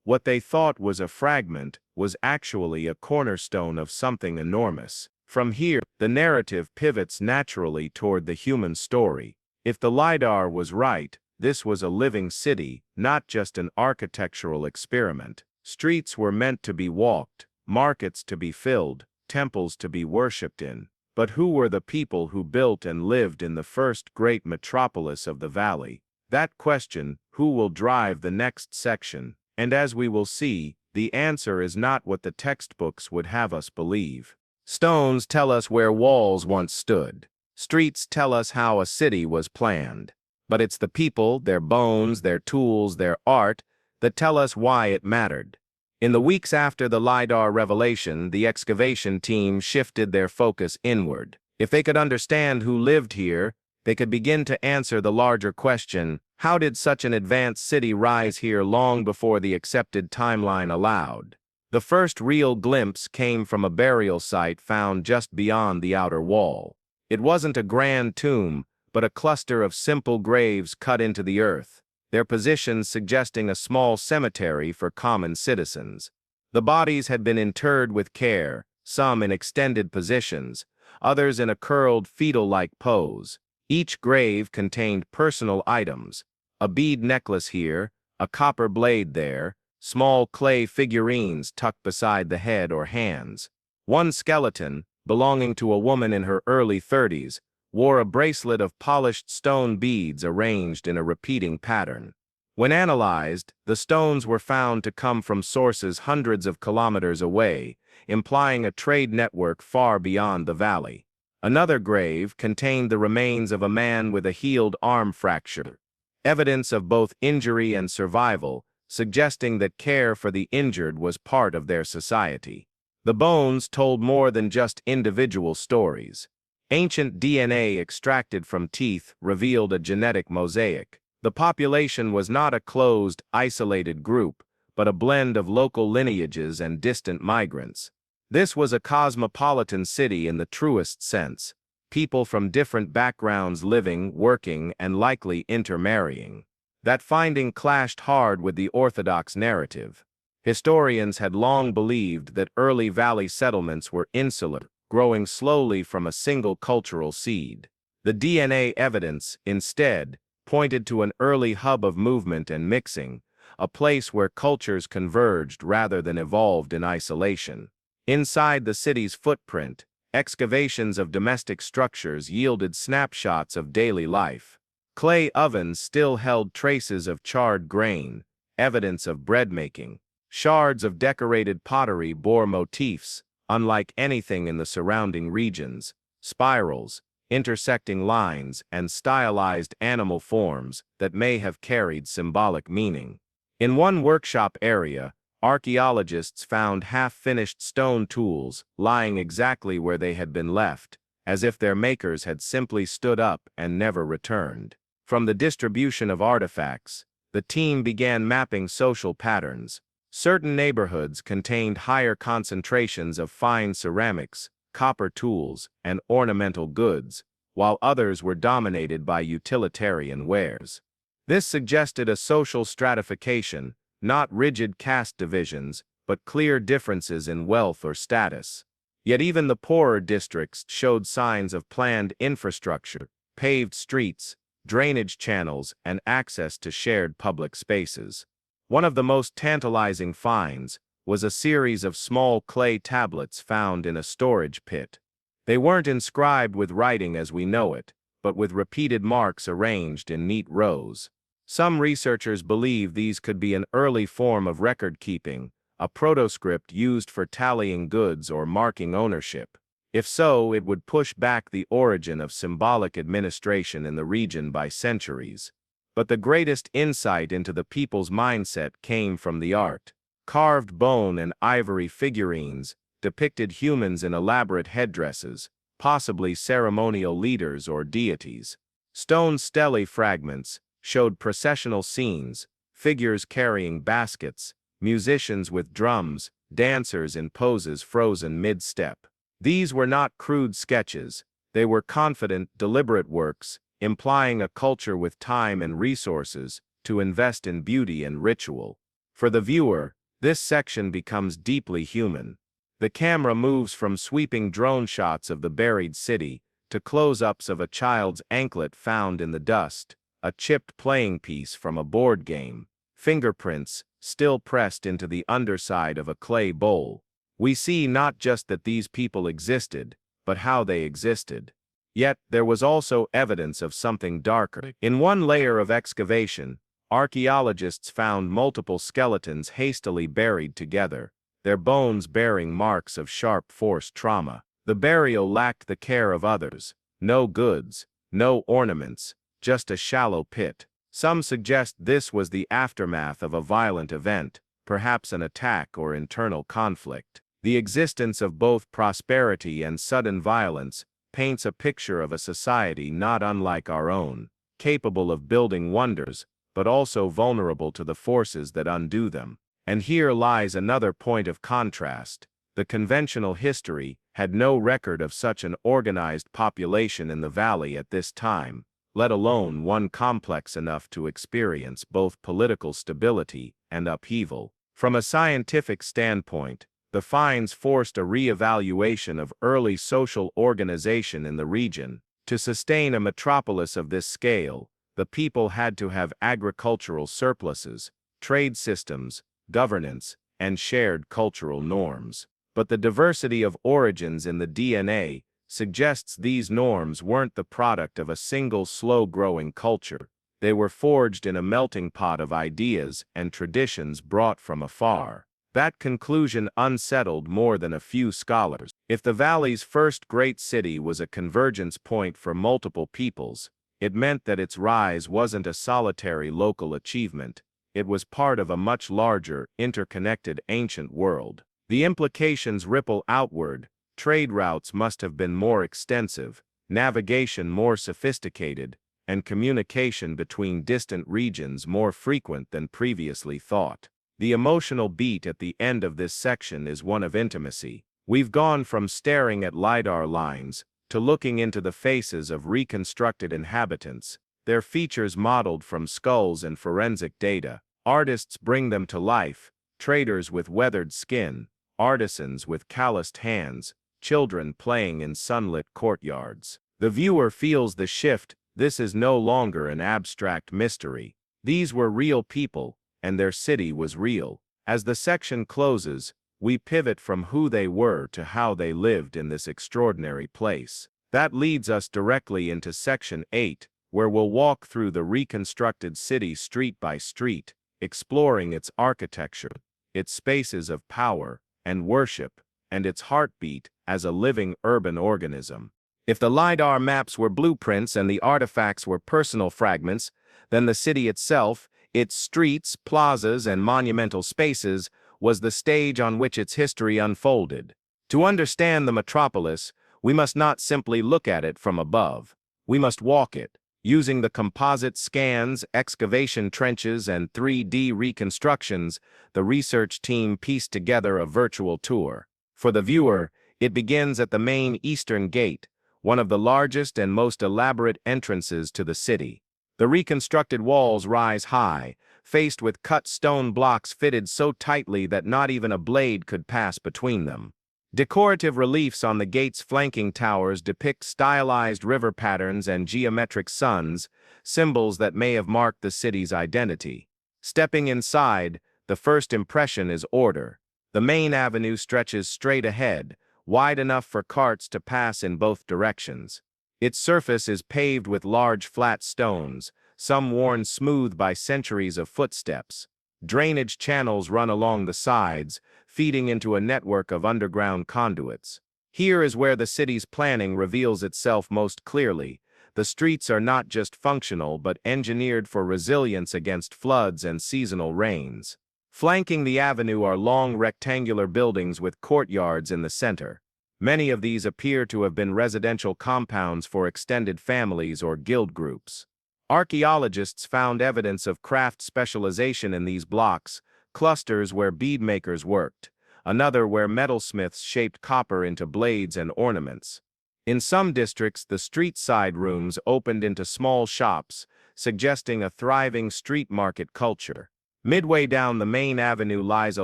S1: What they thought was a fragment was actually a cornerstone of something enormous. From here, the narrative pivots naturally toward the human story. If the LiDAR was right, this was a living city, not just an architectural experiment. Streets were meant to be walked, markets to be filled, temples to be worshipped in. But who were the people who built and lived in the first great metropolis of the valley? That question, who will drive the next section? And as we will see, the answer is not what the textbooks would have us believe. Stones tell us where walls once stood. Streets tell us how a city was planned. But it's the people, their bones, their tools, their art, that tell us why it mattered. In the weeks after the LiDAR revelation, the excavation team shifted their focus inward. If they could understand who lived here, they could begin to answer the larger question, how did such an advanced city rise here long before the accepted timeline allowed? The first real glimpse came from a burial site found just beyond the outer wall. It wasn't a grand tomb, but a cluster of simple graves cut into the earth, their positions suggesting a small cemetery for common citizens. The bodies had been interred with care, some in extended positions, others in a curled fetal-like pose. Each grave contained personal items, a bead necklace here, a copper blade there, small clay figurines tucked beside the head or hands. One skeleton, belonging to a woman in her early 30s, wore a bracelet of polished stone beads arranged in a repeating pattern. When analyzed, the stones were found to come from sources hundreds of kilometers away, implying a trade network far beyond the valley. Another grave contained the remains of a man with a healed arm fracture, evidence of both injury and survival, suggesting that care for the injured was part of their society. The bones told more than just individual stories. Ancient DNA extracted from teeth revealed a genetic mosaic. The population was not a closed, isolated group, but a blend of local lineages and distant migrants. This was a cosmopolitan city in the truest sense, people from different backgrounds living, working, and likely intermarrying. That finding clashed hard with the orthodox narrative. Historians had long believed that early valley settlements were insular, growing slowly from a single cultural seed. The DNA evidence, instead, pointed to an early hub of movement and mixing, a place where cultures converged rather than evolved in isolation. Inside the city's footprint, excavations of domestic structures yielded snapshots of daily life. Clay ovens still held traces of charred grain, evidence of bread making. Shards of decorated pottery bore motifs, unlike anything in the surrounding regions, spirals, intersecting lines, and stylized animal forms that may have carried symbolic meaning. In one workshop area, archaeologists found half-finished stone tools lying exactly where they had been left, as if their makers had simply stood up and never returned. From the distribution of artifacts, the team began mapping social patterns. Certain neighborhoods contained higher concentrations of fine ceramics, copper tools, and ornamental goods, while others were dominated by utilitarian wares. This suggested a social stratification, not rigid caste divisions, but clear differences in wealth or status. Yet even the poorer districts showed signs of planned infrastructure, paved streets, drainage channels, and access to shared public spaces. One of the most tantalizing finds was a series of small clay tablets found in a storage pit. They weren't inscribed with writing as we know it, but with repeated marks arranged in neat rows. Some researchers believe these could be an early form of record-keeping, a protoscript used for tallying goods or marking ownership. If so, it would push back the origin of symbolic administration in the region by centuries. But the greatest insight into the people's mindset came from the art. Carved bone and ivory figurines depicted humans in elaborate headdresses, possibly ceremonial leaders or deities. Stone stele fragments showed processional scenes, figures carrying baskets, musicians with drums, dancers in poses frozen mid-step. These were not crude sketches, they were confident, deliberate works, implying a culture with time and resources to invest in beauty and ritual. For the viewer, this section becomes deeply human. The camera moves from sweeping drone shots of the buried city to close-ups of a child's anklet found in the dust, a chipped playing piece from a board game, fingerprints still pressed into the underside of a clay bowl. We see not just that these people existed, but how they existed. Yet, there was also evidence of something darker. In one layer of excavation, archaeologists found multiple skeletons hastily buried together, their bones bearing marks of sharp force trauma. The burial lacked the care of others. No goods, no ornaments, just a shallow pit. Some suggest this was the aftermath of a violent event, perhaps an attack or internal conflict. The existence of both prosperity and sudden violence paints a picture of a society not unlike our own, capable of building wonders, but also vulnerable to the forces that undo them. And here lies another point of contrast. The conventional history had no record of such an organized population in the valley at this time, let alone one complex enough to experience both political stability and upheaval. From a scientific standpoint, the finds forced a re-evaluation of early social organization in the region. To sustain a metropolis of this scale, the people had to have agricultural surpluses, trade systems, governance, and shared cultural norms. But the diversity of origins in the DNA suggests these norms weren't the product of a single slow-growing culture. They were forged in a melting pot of ideas and traditions brought from afar. That conclusion unsettled more than a few scholars. If the valley's first great city was a convergence point for multiple peoples, it meant that its rise wasn't a solitary local achievement. It was part of a much larger, interconnected ancient world. The implications ripple outward. Trade routes must have been more extensive, navigation more sophisticated, and communication between distant regions more frequent than previously thought. The emotional beat at the end of this section is one of intimacy. We've gone from staring at LiDAR lines to looking into the faces of reconstructed inhabitants, their features modeled from skulls and forensic data. Artists bring them to life, traders with weathered skin, artisans with calloused hands, children playing in sunlit courtyards. The viewer feels the shift. This is no longer an abstract mystery. These were real people, and their city was real. As the section closes, we pivot from who they were to how they lived in this extraordinary place. That leads us directly into Section 8, where we'll walk through the reconstructed city street by street, exploring its architecture, its spaces of power and worship, and its heartbeat as a living urban organism. If the LiDAR maps were blueprints and the artifacts were personal fragments, then the city itself, its streets, plazas, and monumental spaces, was the stage on which its history unfolded. To understand the metropolis, we must not simply look at it from above. We must walk it. Using the composite scans, excavation trenches, and 3D reconstructions, the research team pieced together a virtual tour. For the viewer, it begins at the main eastern gate, one of the largest and most elaborate entrances to the city. The reconstructed walls rise high, faced with cut stone blocks fitted so tightly that not even a blade could pass between them. Decorative reliefs on the gate's flanking towers depict stylized river patterns and geometric suns, symbols that may have marked the city's identity. Stepping inside, the first impression is order. The main avenue stretches straight ahead, wide enough for carts to pass in both directions. Its surface is paved with large flat stones, some worn smooth by centuries of footsteps. Drainage channels run along the sides, feeding into a network of underground conduits. Here is where the city's planning reveals itself most clearly. The streets are not just functional but engineered for resilience against floods and seasonal rains. Flanking the avenue are long rectangular buildings with courtyards in the center. Many of these appear to have been residential compounds for extended families or guild groups. Archaeologists found evidence of craft specialization in these blocks, clusters where beadmakers worked, another where metalsmiths shaped copper into blades and ornaments. In some districts, the street side rooms opened into small shops, suggesting a thriving street market culture. Midway down the main avenue lies a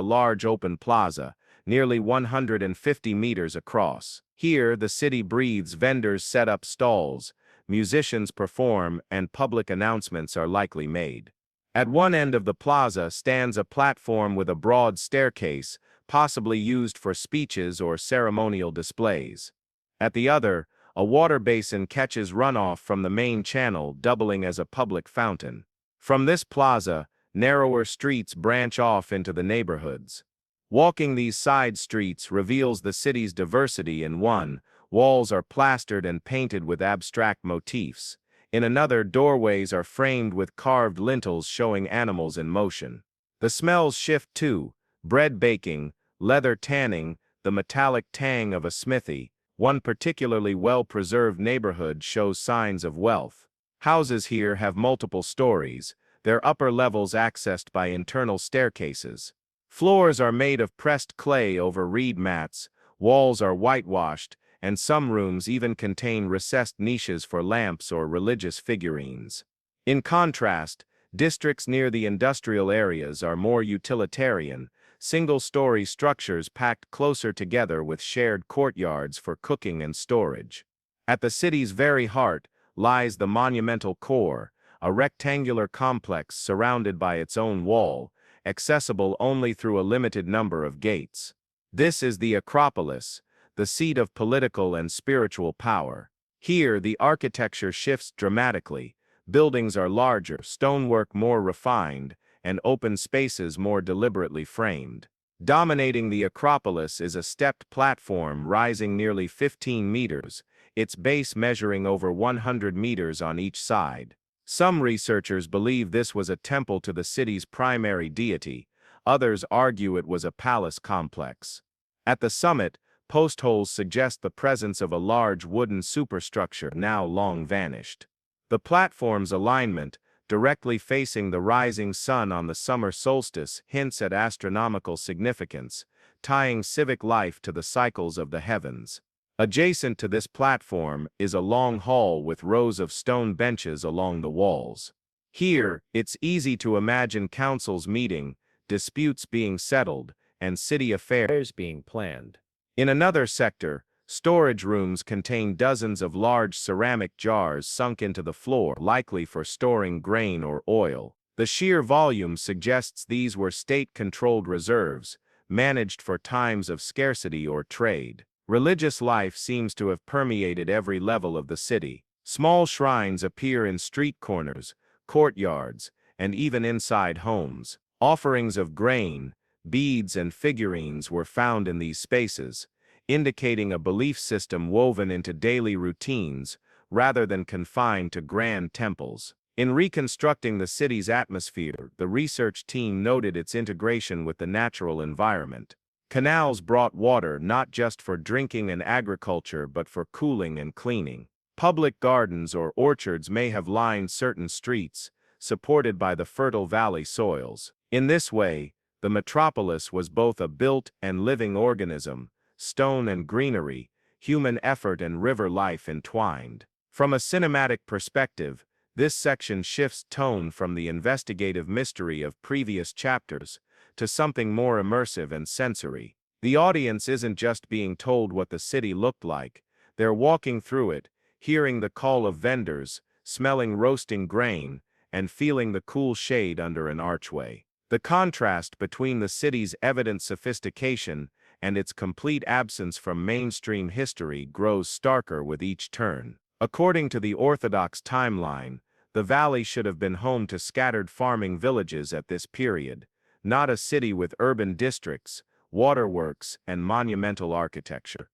S1: large open plaza, nearly 150 meters across. Here, the city breathes. Vendors set up stalls, musicians perform, and public announcements are likely made. At one end of the plaza stands a platform with a broad staircase, possibly used for speeches or ceremonial displays. At the other, a water basin catches runoff from the main channel, doubling as a public fountain. From this plaza, narrower streets branch off into the neighborhoods. Walking these side streets reveals the city's diversity in one, Walls are plastered and painted with abstract motifs. In another, doorways are framed with carved lintels showing animals in motion. The smells shift too: bread baking, leather tanning, the metallic tang of a smithy. One particularly well-preserved neighborhood shows signs of wealth. Houses here have multiple stories, their upper levels accessed by internal staircases. Floors are made of pressed clay over reed mats, walls are whitewashed, and some rooms even contain recessed niches for lamps or religious figurines. In contrast, districts near the industrial areas are more utilitarian, single-story structures packed closer together with shared courtyards for cooking and storage. At the city's very heart lies the monumental core, a rectangular complex surrounded by its own wall, accessible only through a limited number of gates. This is the Acropolis, the seat of political and spiritual power. Here, the architecture shifts dramatically. Buildings are larger, stonework more refined, and open spaces more deliberately framed. Dominating the Acropolis is a stepped platform rising nearly 15 meters, its base measuring over 100 meters on each side. Some researchers believe this was a temple to the city's primary deity, others argue it was a palace complex. At the summit, post holes suggest the presence of a large wooden superstructure now long vanished. The platform's alignment, directly facing the rising sun on the summer solstice, hints at astronomical significance, tying civic life to the cycles of the heavens. Adjacent to this platform is a long hall with rows of stone benches along the walls. Here, it's easy to imagine councils meeting, disputes being settled, and city affairs being planned. In another sector, storage rooms contain dozens of large ceramic jars sunk into the floor, likely for storing grain or oil. The sheer volume suggests these were state-controlled reserves, managed for times of scarcity or trade. Religious life seems to have permeated every level of the city. Small shrines appear in street corners, courtyards, and even inside homes. Offerings of grain, beads, and figurines were found in these spaces, indicating a belief system woven into daily routines rather than confined to grand temples. In reconstructing the city's atmosphere, the research team noted its integration with the natural environment. Canals brought water not just for drinking and agriculture but for cooling and cleaning. Public gardens or orchards may have lined certain streets, supported by the fertile valley soils. In this way, the metropolis was both a built and living organism, stone and greenery, human effort and river life entwined. From a cinematic perspective, this section shifts tone from the investigative mystery of previous chapters to something more immersive and sensory. The audience isn't just being told what the city looked like, they're walking through it, hearing the call of vendors, smelling roasting grain, and feeling the cool shade under an archway. The contrast between the city's evident sophistication and its complete absence from mainstream history grows starker with each turn. According to the orthodox timeline, the valley should have been home to scattered farming villages at this period, not a city with urban districts, waterworks, and monumental architecture.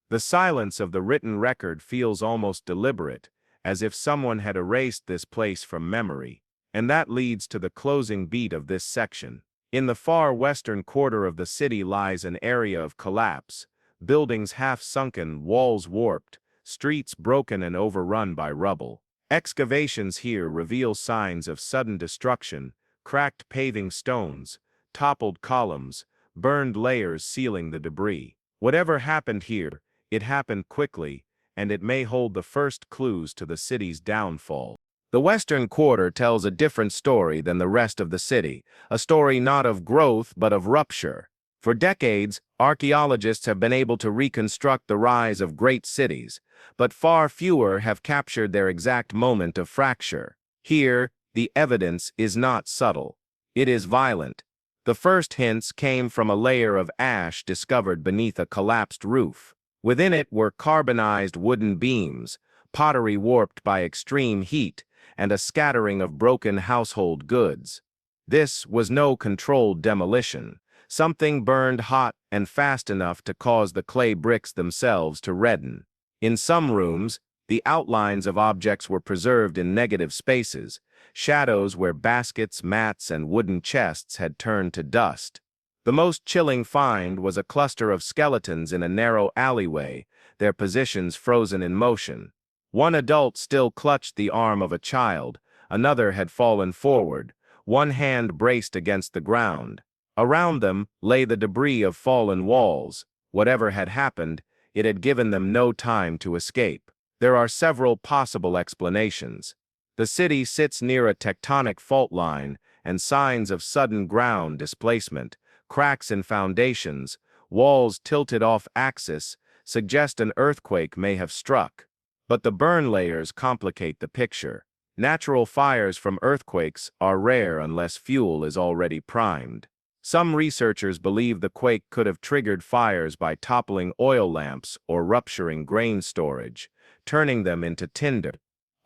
S1: The silence of the written record feels almost deliberate, as if someone had erased this place from memory, and that leads to the closing beat of this section. In the far western quarter of the city lies an area of collapse, buildings half-sunken, walls warped, streets broken and overrun by rubble. Excavations here reveal signs of sudden destruction, cracked paving stones, toppled columns, burned layers sealing the debris. Whatever happened here, it happened quickly, and it may hold the first clues to the city's downfall. The western quarter tells a different story than the rest of the city, a story not of growth but of rupture. For decades, archaeologists have been able to reconstruct the rise of great cities, but far fewer have captured their exact moment of fracture. Here, the evidence is not subtle. It is violent. The first hints came from a layer of ash discovered beneath a collapsed roof. Within it were carbonized wooden beams, pottery warped by extreme heat, and a scattering of broken household goods. This was no controlled demolition. Something burned hot and fast enough to cause the clay bricks themselves to redden. In some rooms, the outlines of objects were preserved in negative spaces, shadows where baskets, mats, and wooden chests had turned to dust. The most chilling find was a cluster of skeletons in a narrow alleyway, their positions frozen in motion. One adult still clutched the arm of a child, another had fallen forward, one hand braced against the ground. Around them lay the debris of fallen walls. Whatever had happened, it had given them no time to escape. There are several possible explanations. The city sits near a tectonic fault line, and signs of sudden ground displacement, cracks in foundations, walls tilted off axis, suggest an earthquake may have struck. But the burn layers complicate the picture. Natural fires from earthquakes are rare unless fuel is already primed. Some researchers believe the quake could have triggered fires by toppling oil lamps or rupturing grain storage, turning them into tinder.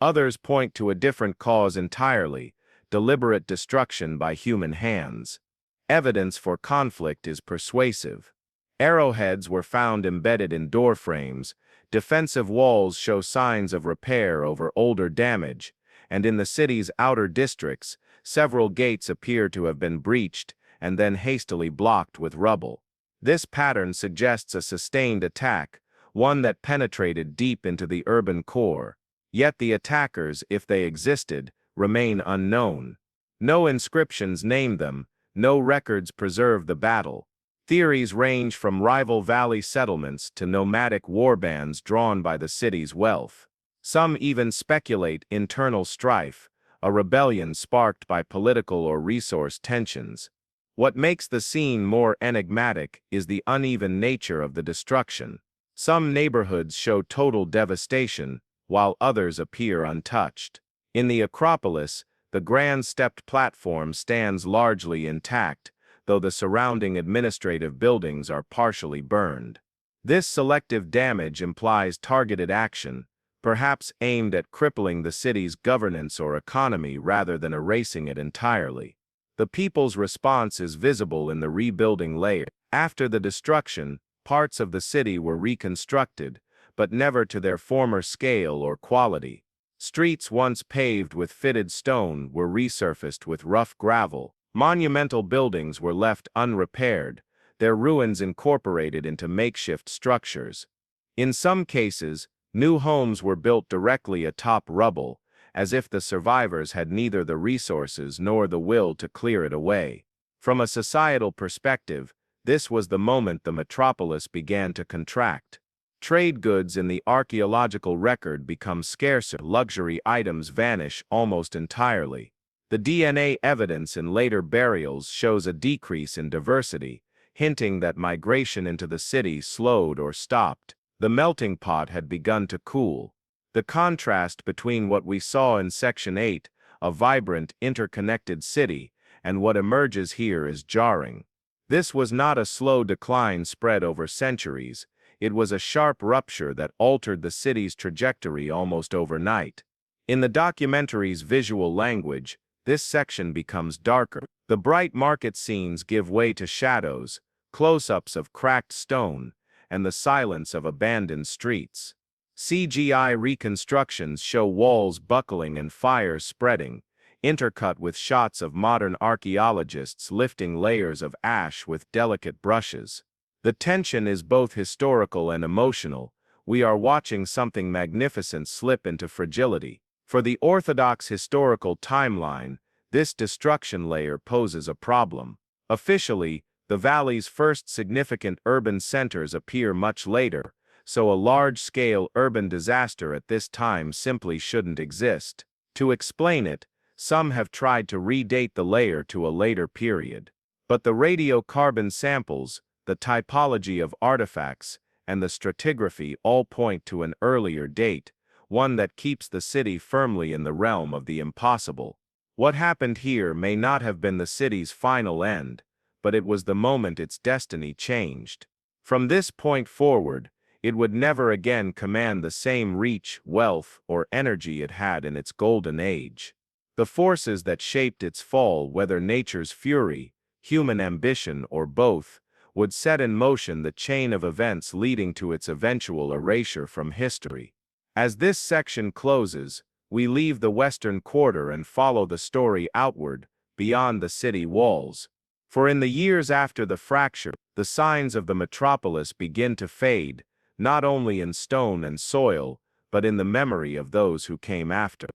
S1: Others point to a different cause entirely: deliberate destruction by human hands. Evidence for conflict is persuasive. Arrowheads were found embedded in door frames, defensive walls show signs of repair over older damage, and in the city's outer districts, several gates appear to have been breached and then hastily blocked with rubble. This pattern suggests a sustained attack, one that penetrated deep into the urban core. Yet the attackers, if they existed, remain unknown. No inscriptions name them, no records preserve the battle. Theories range from rival valley settlements to nomadic warbands drawn by the city's wealth. Some even speculate internal strife, a rebellion sparked by political or resource tensions. What makes the scene more enigmatic is the uneven nature of the destruction. Some neighborhoods show total devastation, while others appear untouched. In the Acropolis, the grand stepped platform stands largely intact, though the surrounding administrative buildings are partially burned. This selective damage implies targeted action, perhaps aimed at crippling the city's governance or economy rather than erasing it entirely. The people's response is visible in the rebuilding layer. After the destruction, parts of the city were reconstructed, but never to their former scale or quality. Streets once paved with fitted stone were resurfaced with rough gravel. Monumental buildings were left unrepaired, their ruins incorporated into makeshift structures. In some cases, new homes were built directly atop rubble, as if the survivors had neither the resources nor the will to clear it away. From a societal perspective, this was the moment the metropolis began to contract. Trade goods in the archaeological record become scarcer, luxury items vanish almost entirely. The DNA evidence in later burials shows a decrease in diversity, hinting that migration into the city slowed or stopped. The melting pot had begun to cool. The contrast between what we saw in Section 8, a vibrant, interconnected city, and what emerges here is jarring. This was not a slow decline spread over centuries. It was a sharp rupture that altered the city's trajectory almost overnight. In the documentary's visual language, this section becomes darker. The bright market scenes give way to shadows, close-ups of cracked stone, and the silence of abandoned streets. CGI reconstructions show walls buckling and fires spreading, intercut with shots of modern archaeologists lifting layers of ash with delicate brushes. The tension is both historical and emotional. We are watching something magnificent slip into fragility. For the orthodox historical timeline, this destruction layer poses a problem. Officially, the valley's first significant urban centers appear much later, so a large-scale urban disaster at this time simply shouldn't exist. To explain it, some have tried to redate the layer to a later period. But the radiocarbon samples, the typology of artifacts, and the stratigraphy all point to an earlier date, one that keeps the city firmly in the realm of the impossible. What happened here may not have been the city's final end, but it was the moment its destiny changed. From this point forward, it would never again command the same reach, wealth, or energy it had in its golden age. The forces that shaped its fall, whether nature's fury, human ambition, or both, would set in motion the chain of events leading to its eventual erasure from history. As this section closes, we leave the western quarter and follow the story outward, beyond the city walls. For in the years after the fracture, the signs of the metropolis begin to fade, not only in stone and soil, but in the memory of those who came after.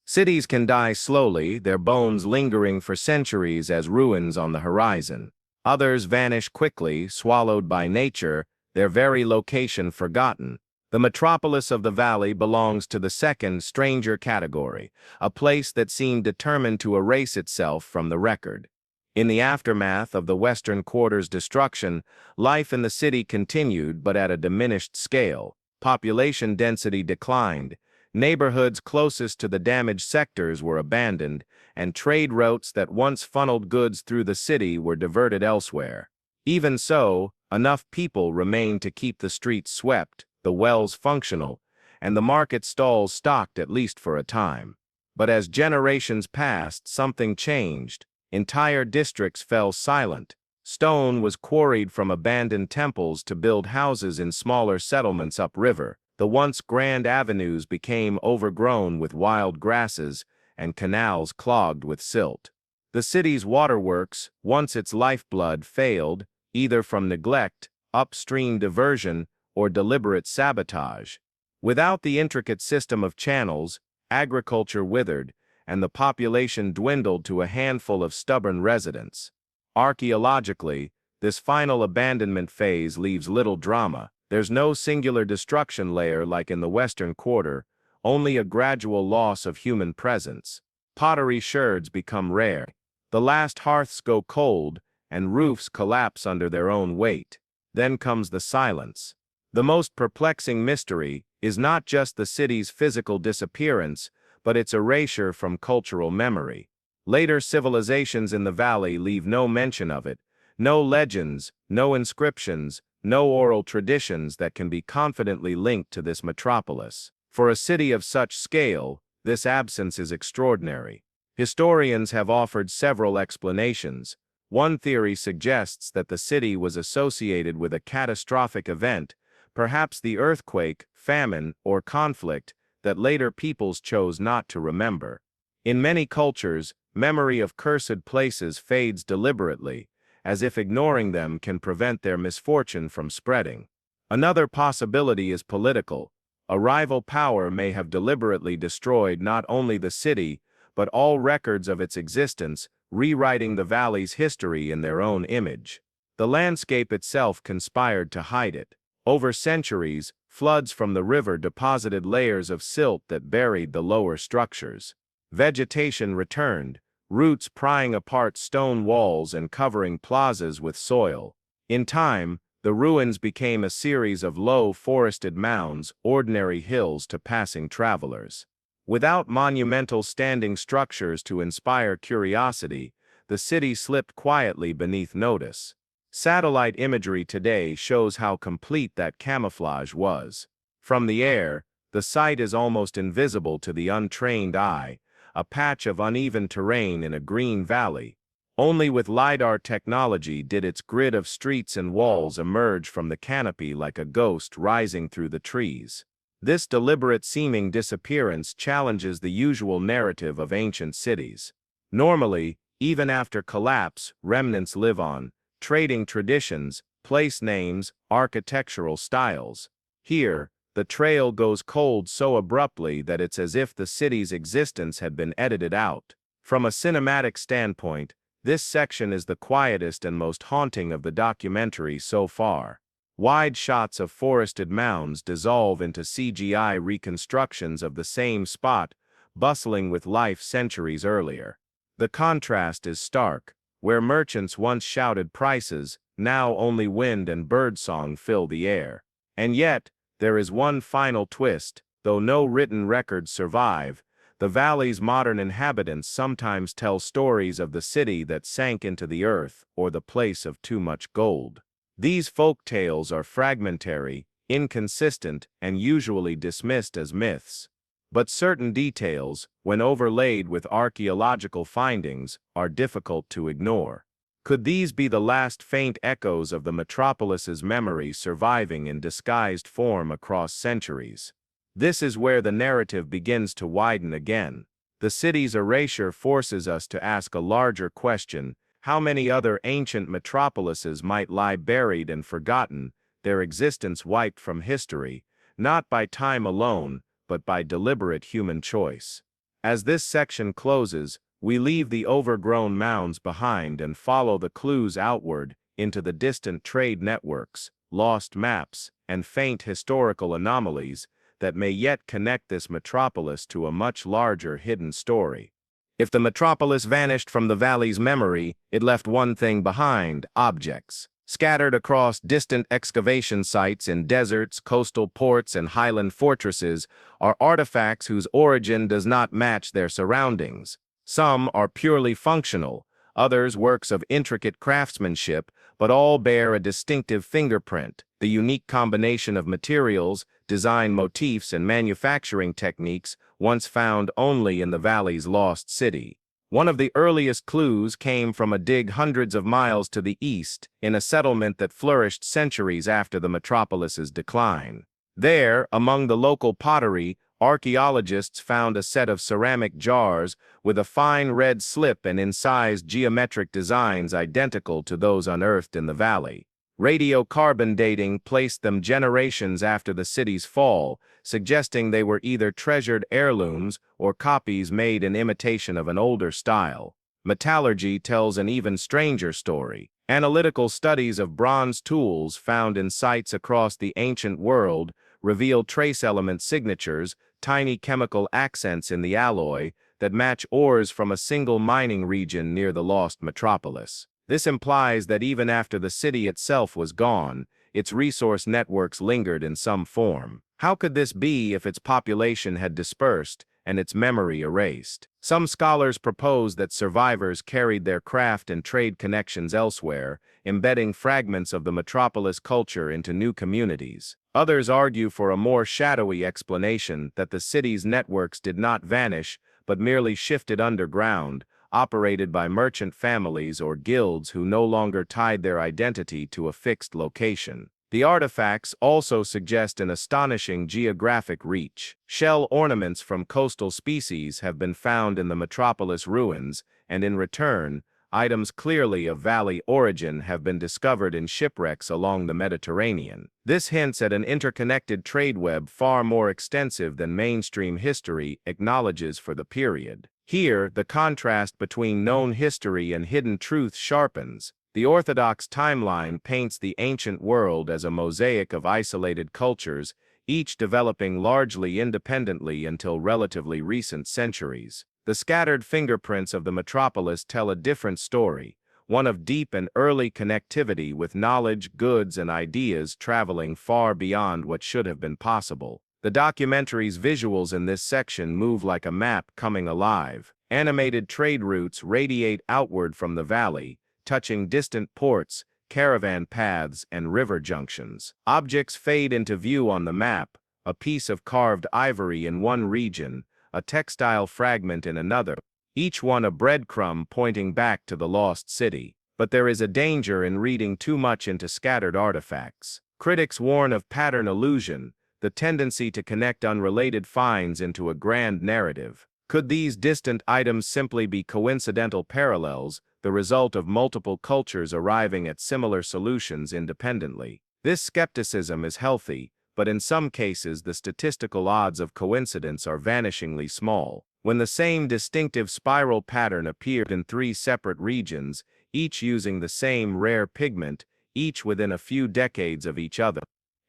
S1: Cities can die slowly, their bones lingering for centuries as ruins on the horizon. Others vanish quickly, swallowed by nature, their very location forgotten. The metropolis of the valley belongs to the second, stranger category, a place that seemed determined to erase itself from the record. In the aftermath of the Western Quarter's destruction, life in the city continued but at a diminished scale. Population density declined, neighborhoods closest to the damaged sectors were abandoned, and trade routes that once funneled goods through the city were diverted elsewhere. Even so, enough people remained to keep the streets swept, the wells functional, and the market stalls stocked at least for a time. But as generations passed, something changed. Entire districts fell silent. Stone was quarried from abandoned temples to build houses in smaller settlements upriver. The once grand avenues became overgrown with wild grasses, and canals clogged with silt. The city's waterworks, once its lifeblood, failed, either from neglect, upstream diversion, or deliberate sabotage. Without the intricate system of channels, agriculture withered, and the population dwindled to a handful of stubborn residents. Archaeologically, this final abandonment phase leaves little drama. There's no singular destruction layer like in the Western Quarter, only a gradual loss of human presence. Pottery sherds become rare. The last hearths go cold, and roofs collapse under their own weight. Then comes the silence. The most perplexing mystery is not just the city's physical disappearance, but its erasure from cultural memory. Later civilizations in the valley leave no mention of it, no legends, no inscriptions, no oral traditions that can be confidently linked to this metropolis. For a city of such scale, this absence is extraordinary. Historians have offered several explanations. One theory suggests that the city was associated with a catastrophic event, perhaps the earthquake, famine, or conflict, that later peoples chose not to remember. In many cultures, memory of cursed places fades deliberately, as if ignoring them can prevent their misfortune from spreading. Another possibility is political. A rival power may have deliberately destroyed not only the city, but all records of its existence, rewriting the valley's history in their own image. The landscape itself conspired to hide it. Over centuries, floods from the river deposited layers of silt that buried the lower structures. Vegetation returned, roots prying apart stone walls and covering plazas with soil. In time, the ruins became a series of low forested mounds, ordinary hills to passing travelers. Without monumental standing structures to inspire curiosity, the city slipped quietly beneath notice. Satellite imagery today shows how complete that camouflage was. From the air, the site is almost invisible to the untrained eye, a patch of uneven terrain in a green valley. Only with LiDAR technology did its grid of streets and walls emerge from the canopy like a ghost rising through the trees. This deliberate seeming disappearance challenges the usual narrative of ancient cities. Normally, even after collapse, remnants live on, trading traditions, place names, architectural styles. Here, the trail goes cold so abruptly that it's as if the city's existence had been edited out. From a cinematic standpoint, this section is the quietest and most haunting of the documentary so far. Wide shots of forested mounds dissolve into CGI reconstructions of the same spot, bustling with life centuries earlier. The contrast is stark. Where merchants once shouted prices, now only wind and birdsong fill the air. And yet, there is one final twist. Though no written records survive, the valley's modern inhabitants sometimes tell stories of the city that sank into the earth or the place of too much gold. These folk tales are fragmentary, inconsistent, and usually dismissed as myths. But certain details, when overlaid with archaeological findings, are difficult to ignore. Could these be the last faint echoes of the metropolis's memory surviving in disguised form across centuries? This is where the narrative begins to widen again. The city's erasure forces us to ask a larger question: how many other ancient metropolises might lie buried and forgotten, their existence wiped from history, not by time alone, but by deliberate human choice? As this section closes, we leave the overgrown mounds behind and follow the clues outward into the distant trade networks, lost maps, and faint historical anomalies that may yet connect this metropolis to a much larger hidden story. If the metropolis vanished from the valley's memory, it left one thing behind: objects. Scattered across distant excavation sites in deserts, coastal ports, and highland fortresses are artifacts whose origin does not match their surroundings. Some are purely functional, others works of intricate craftsmanship, but all bear a distinctive fingerprint, the unique combination of materials, design motifs, and manufacturing techniques once found only in the valley's lost city. One of the earliest clues came from a dig hundreds of miles to the east, in a settlement that flourished centuries after the metropolis's decline. There, among the local pottery, archaeologists found a set of ceramic jars with a fine red slip and incised geometric designs identical to those unearthed in the valley. Radiocarbon dating placed them generations after the city's fall, suggesting they were either treasured heirlooms or copies made in imitation of an older style. Metallurgy tells an even stranger story. Analytical studies of bronze tools found in sites across the ancient world reveal trace element signatures, tiny chemical accents in the alloy, that match ores from a single mining region near the lost metropolis. This implies that even after the city itself was gone, its resource networks lingered in some form. How could this be if its population had dispersed and its memory erased? Some scholars propose that survivors carried their craft and trade connections elsewhere, embedding fragments of the metropolis culture into new communities. Others argue for a more shadowy explanation, that the city's networks did not vanish, but merely shifted underground, operated by merchant families or guilds who no longer tied their identity to a fixed location. The artifacts also suggest an astonishing geographic reach. Shell ornaments from coastal species have been found in the metropolis ruins, and in return, items clearly of valley origin have been discovered in shipwrecks along the Mediterranean. This hints at an interconnected trade web far more extensive than mainstream history acknowledges for the period. Here, the contrast between known history and hidden truth sharpens. The orthodox timeline paints the ancient world as a mosaic of isolated cultures, each developing largely independently until relatively recent centuries. The scattered fingerprints of the metropolis tell a different story, one of deep and early connectivity with knowledge, goods, and ideas traveling far beyond what should have been possible. The documentary's visuals in this section move like a map coming alive. Animated trade routes radiate outward from the valley, touching distant ports, caravan paths, and river junctions. Objects fade into view on the map: a piece of carved ivory in one region, a textile fragment in another, each one a breadcrumb pointing back to the lost city. But there is a danger in reading too much into scattered artifacts. Critics warn of pattern illusion, the tendency to connect unrelated finds into a grand narrative. Could these distant items simply be coincidental parallels, the result of multiple cultures arriving at similar solutions independently? This skepticism is healthy, but in some cases the statistical odds of coincidence are vanishingly small. When the same distinctive spiral pattern appeared in 3 separate regions, each using the same rare pigment, each within a few decades of each other,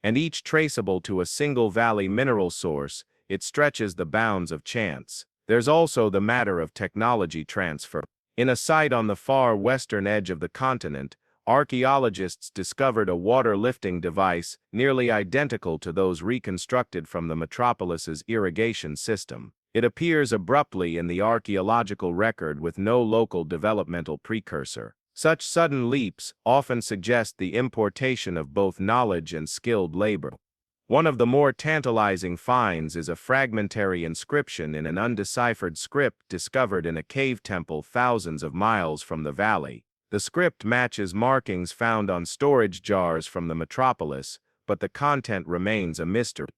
S1: and each traceable to a single valley mineral source, it stretches the bounds of chance. There's also the matter of technology transfer. In a site on the far western edge of the continent, archaeologists discovered a water-lifting device nearly identical to those reconstructed from the metropolis's irrigation system. It appears abruptly in the archaeological record with no local developmental precursor. Such sudden leaps often suggest the importation of both knowledge and skilled labor. One of the more tantalizing finds is a fragmentary inscription in an undeciphered script discovered in a cave temple thousands of miles from the valley. The script matches markings found on storage jars from the Metropolis, but the content remains a mystery.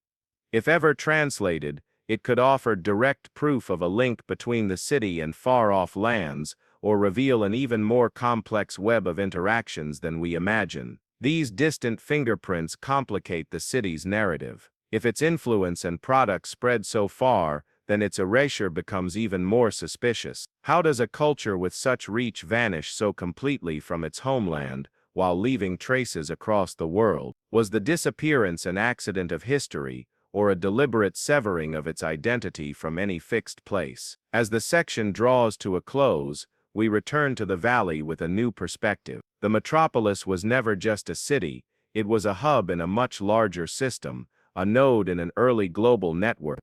S1: If ever translated, it could offer direct proof of a link between the city and far-off lands, or reveal an even more complex web of interactions than we imagine. These distant fingerprints complicate the city's narrative. If its influence and products spread so far, then its erasure becomes even more suspicious. How does a culture with such reach vanish so completely from its homeland, while leaving traces across the world? Was the disappearance an accident of history, or a deliberate severing of its identity from any fixed place? As the section draws to a close, we return to the valley with a new perspective. The Metropolis was never just a city, it was a hub in a much larger system, a node in an early global network.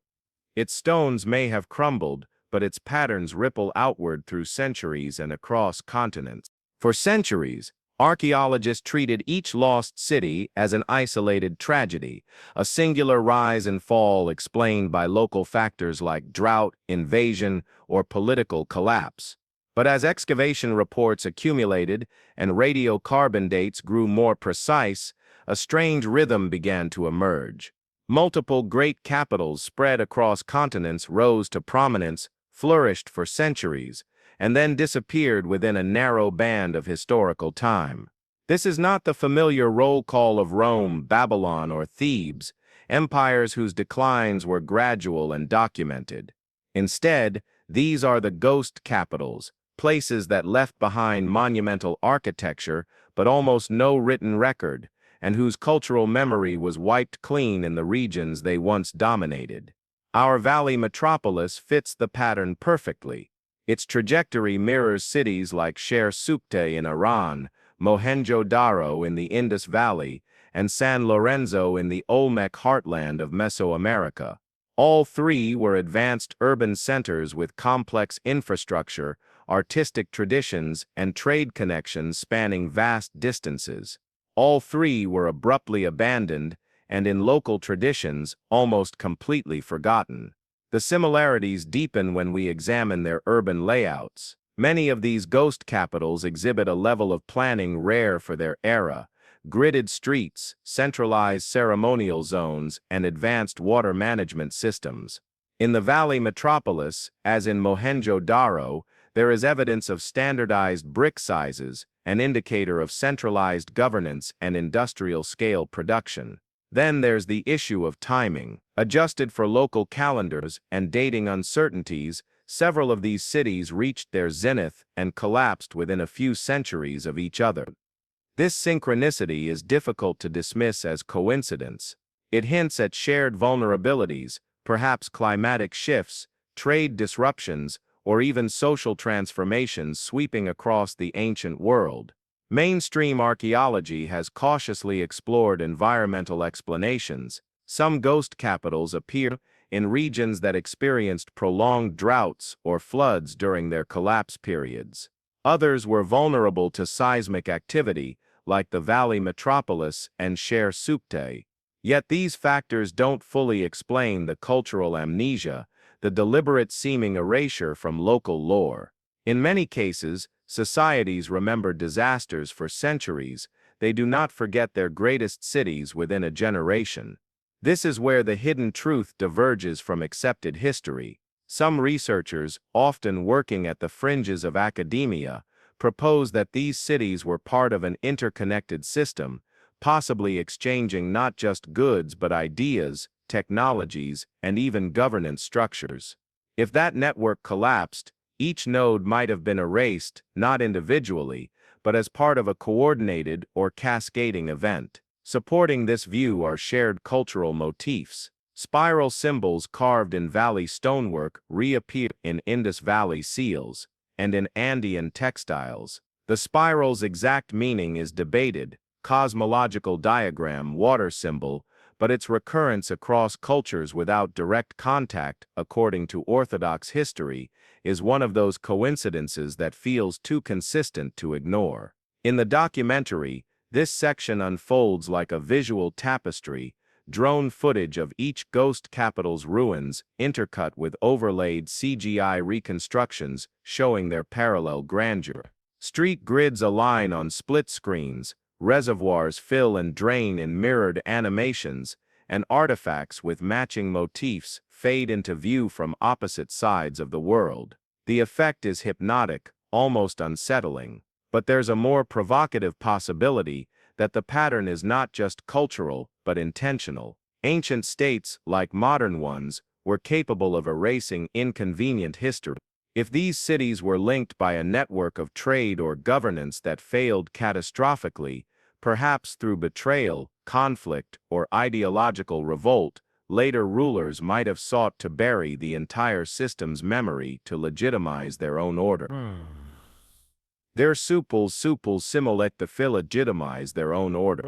S1: Its stones may have crumbled, but its patterns ripple outward through centuries and across continents. For centuries, archaeologists treated each lost city as an isolated tragedy, a singular rise and fall explained by local factors like drought, invasion, or political collapse. But as excavation reports accumulated and radiocarbon dates grew more precise, a strange rhythm began to emerge. Multiple great capitals spread across continents rose to prominence, flourished for centuries, and then disappeared within a narrow band of historical time. This is not the familiar roll call of Rome, Babylon, or Thebes, empires whose declines were gradual and documented. Instead, these are the ghost capitals, places that left behind monumental architecture but almost no written record, and whose cultural memory was wiped clean in the regions they once dominated. Our valley metropolis fits the pattern perfectly. Its trajectory mirrors cities like Sher Sukte in Iran, Mohenjo-Daro in the Indus Valley, and San Lorenzo in the Olmec heartland of Mesoamerica. All three were advanced urban centers with complex infrastructure, artistic traditions, and trade connections spanning vast distances. All three were abruptly abandoned, and in local traditions, almost completely forgotten. The similarities deepen when we examine their urban layouts. Many of these ghost capitals exhibit a level of planning rare for their era: gridded streets, centralized ceremonial zones, and advanced water management systems. In the Valley Metropolis, as in Mohenjo-Daro, there is evidence of standardized brick sizes, an indicator of centralized governance and industrial-scale production. Then there's the issue of timing. Adjusted for local calendars and dating uncertainties, several of these cities reached their zenith and collapsed within a few centuries of each other. This synchronicity is difficult to dismiss as coincidence. It hints at shared vulnerabilities, perhaps climatic shifts, trade disruptions, or even social transformations sweeping across the ancient world. Mainstream archaeology has cautiously explored environmental explanations. Some ghost capitals appear in regions that experienced prolonged droughts or floods during their collapse periods. Others were vulnerable to seismic activity, like the Valley Metropolis and Sher Sukte. Yet these factors don't fully explain the cultural amnesia, the deliberate seeming erasure from local lore. In many cases, societies remember disasters for centuries. They do not forget their greatest cities within a generation. This is where the hidden truth diverges from accepted history. Some researchers, often working at the fringes of academia, propose that these cities were part of an interconnected system, possibly exchanging not just goods but ideas, technologies, and even governance structures. If that network collapsed, each node might have been erased, not individually, but as part of a coordinated or cascading event. Supporting this view are shared cultural motifs. Spiral symbols carved in valley stonework reappear in Indus Valley seals, and in Andean textiles. The spiral's exact meaning is debated: cosmological diagram, water symbol, but its recurrence across cultures without direct contact, according to Orthodox history, is one of those coincidences that feels too consistent to ignore. In the documentary, this section unfolds like a visual tapestry, drone footage of each ghost capital's ruins intercut with overlaid CGI reconstructions showing their parallel grandeur. Street grids align on split screens, reservoirs fill and drain in mirrored animations, and artifacts with matching motifs fade into view from opposite sides of the world. The effect is hypnotic, almost unsettling. But there's a more provocative possibility that the pattern is not just cultural, but intentional. Ancient states, like modern ones, were capable of erasing inconvenient history. If these cities were linked by a network of trade or governance that failed catastrophically, perhaps through betrayal, conflict, or ideological revolt, later rulers might have sought to bury the entire system's memory to legitimize their own order. Their suples simulate the legitimize their own order.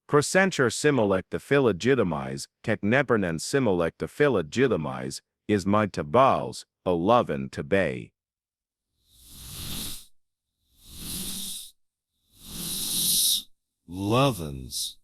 S1: Crescentur simulate the legitimize, teknepernen simulate the legitimize, is my tabals, o loven to bay.
S2: Lovens.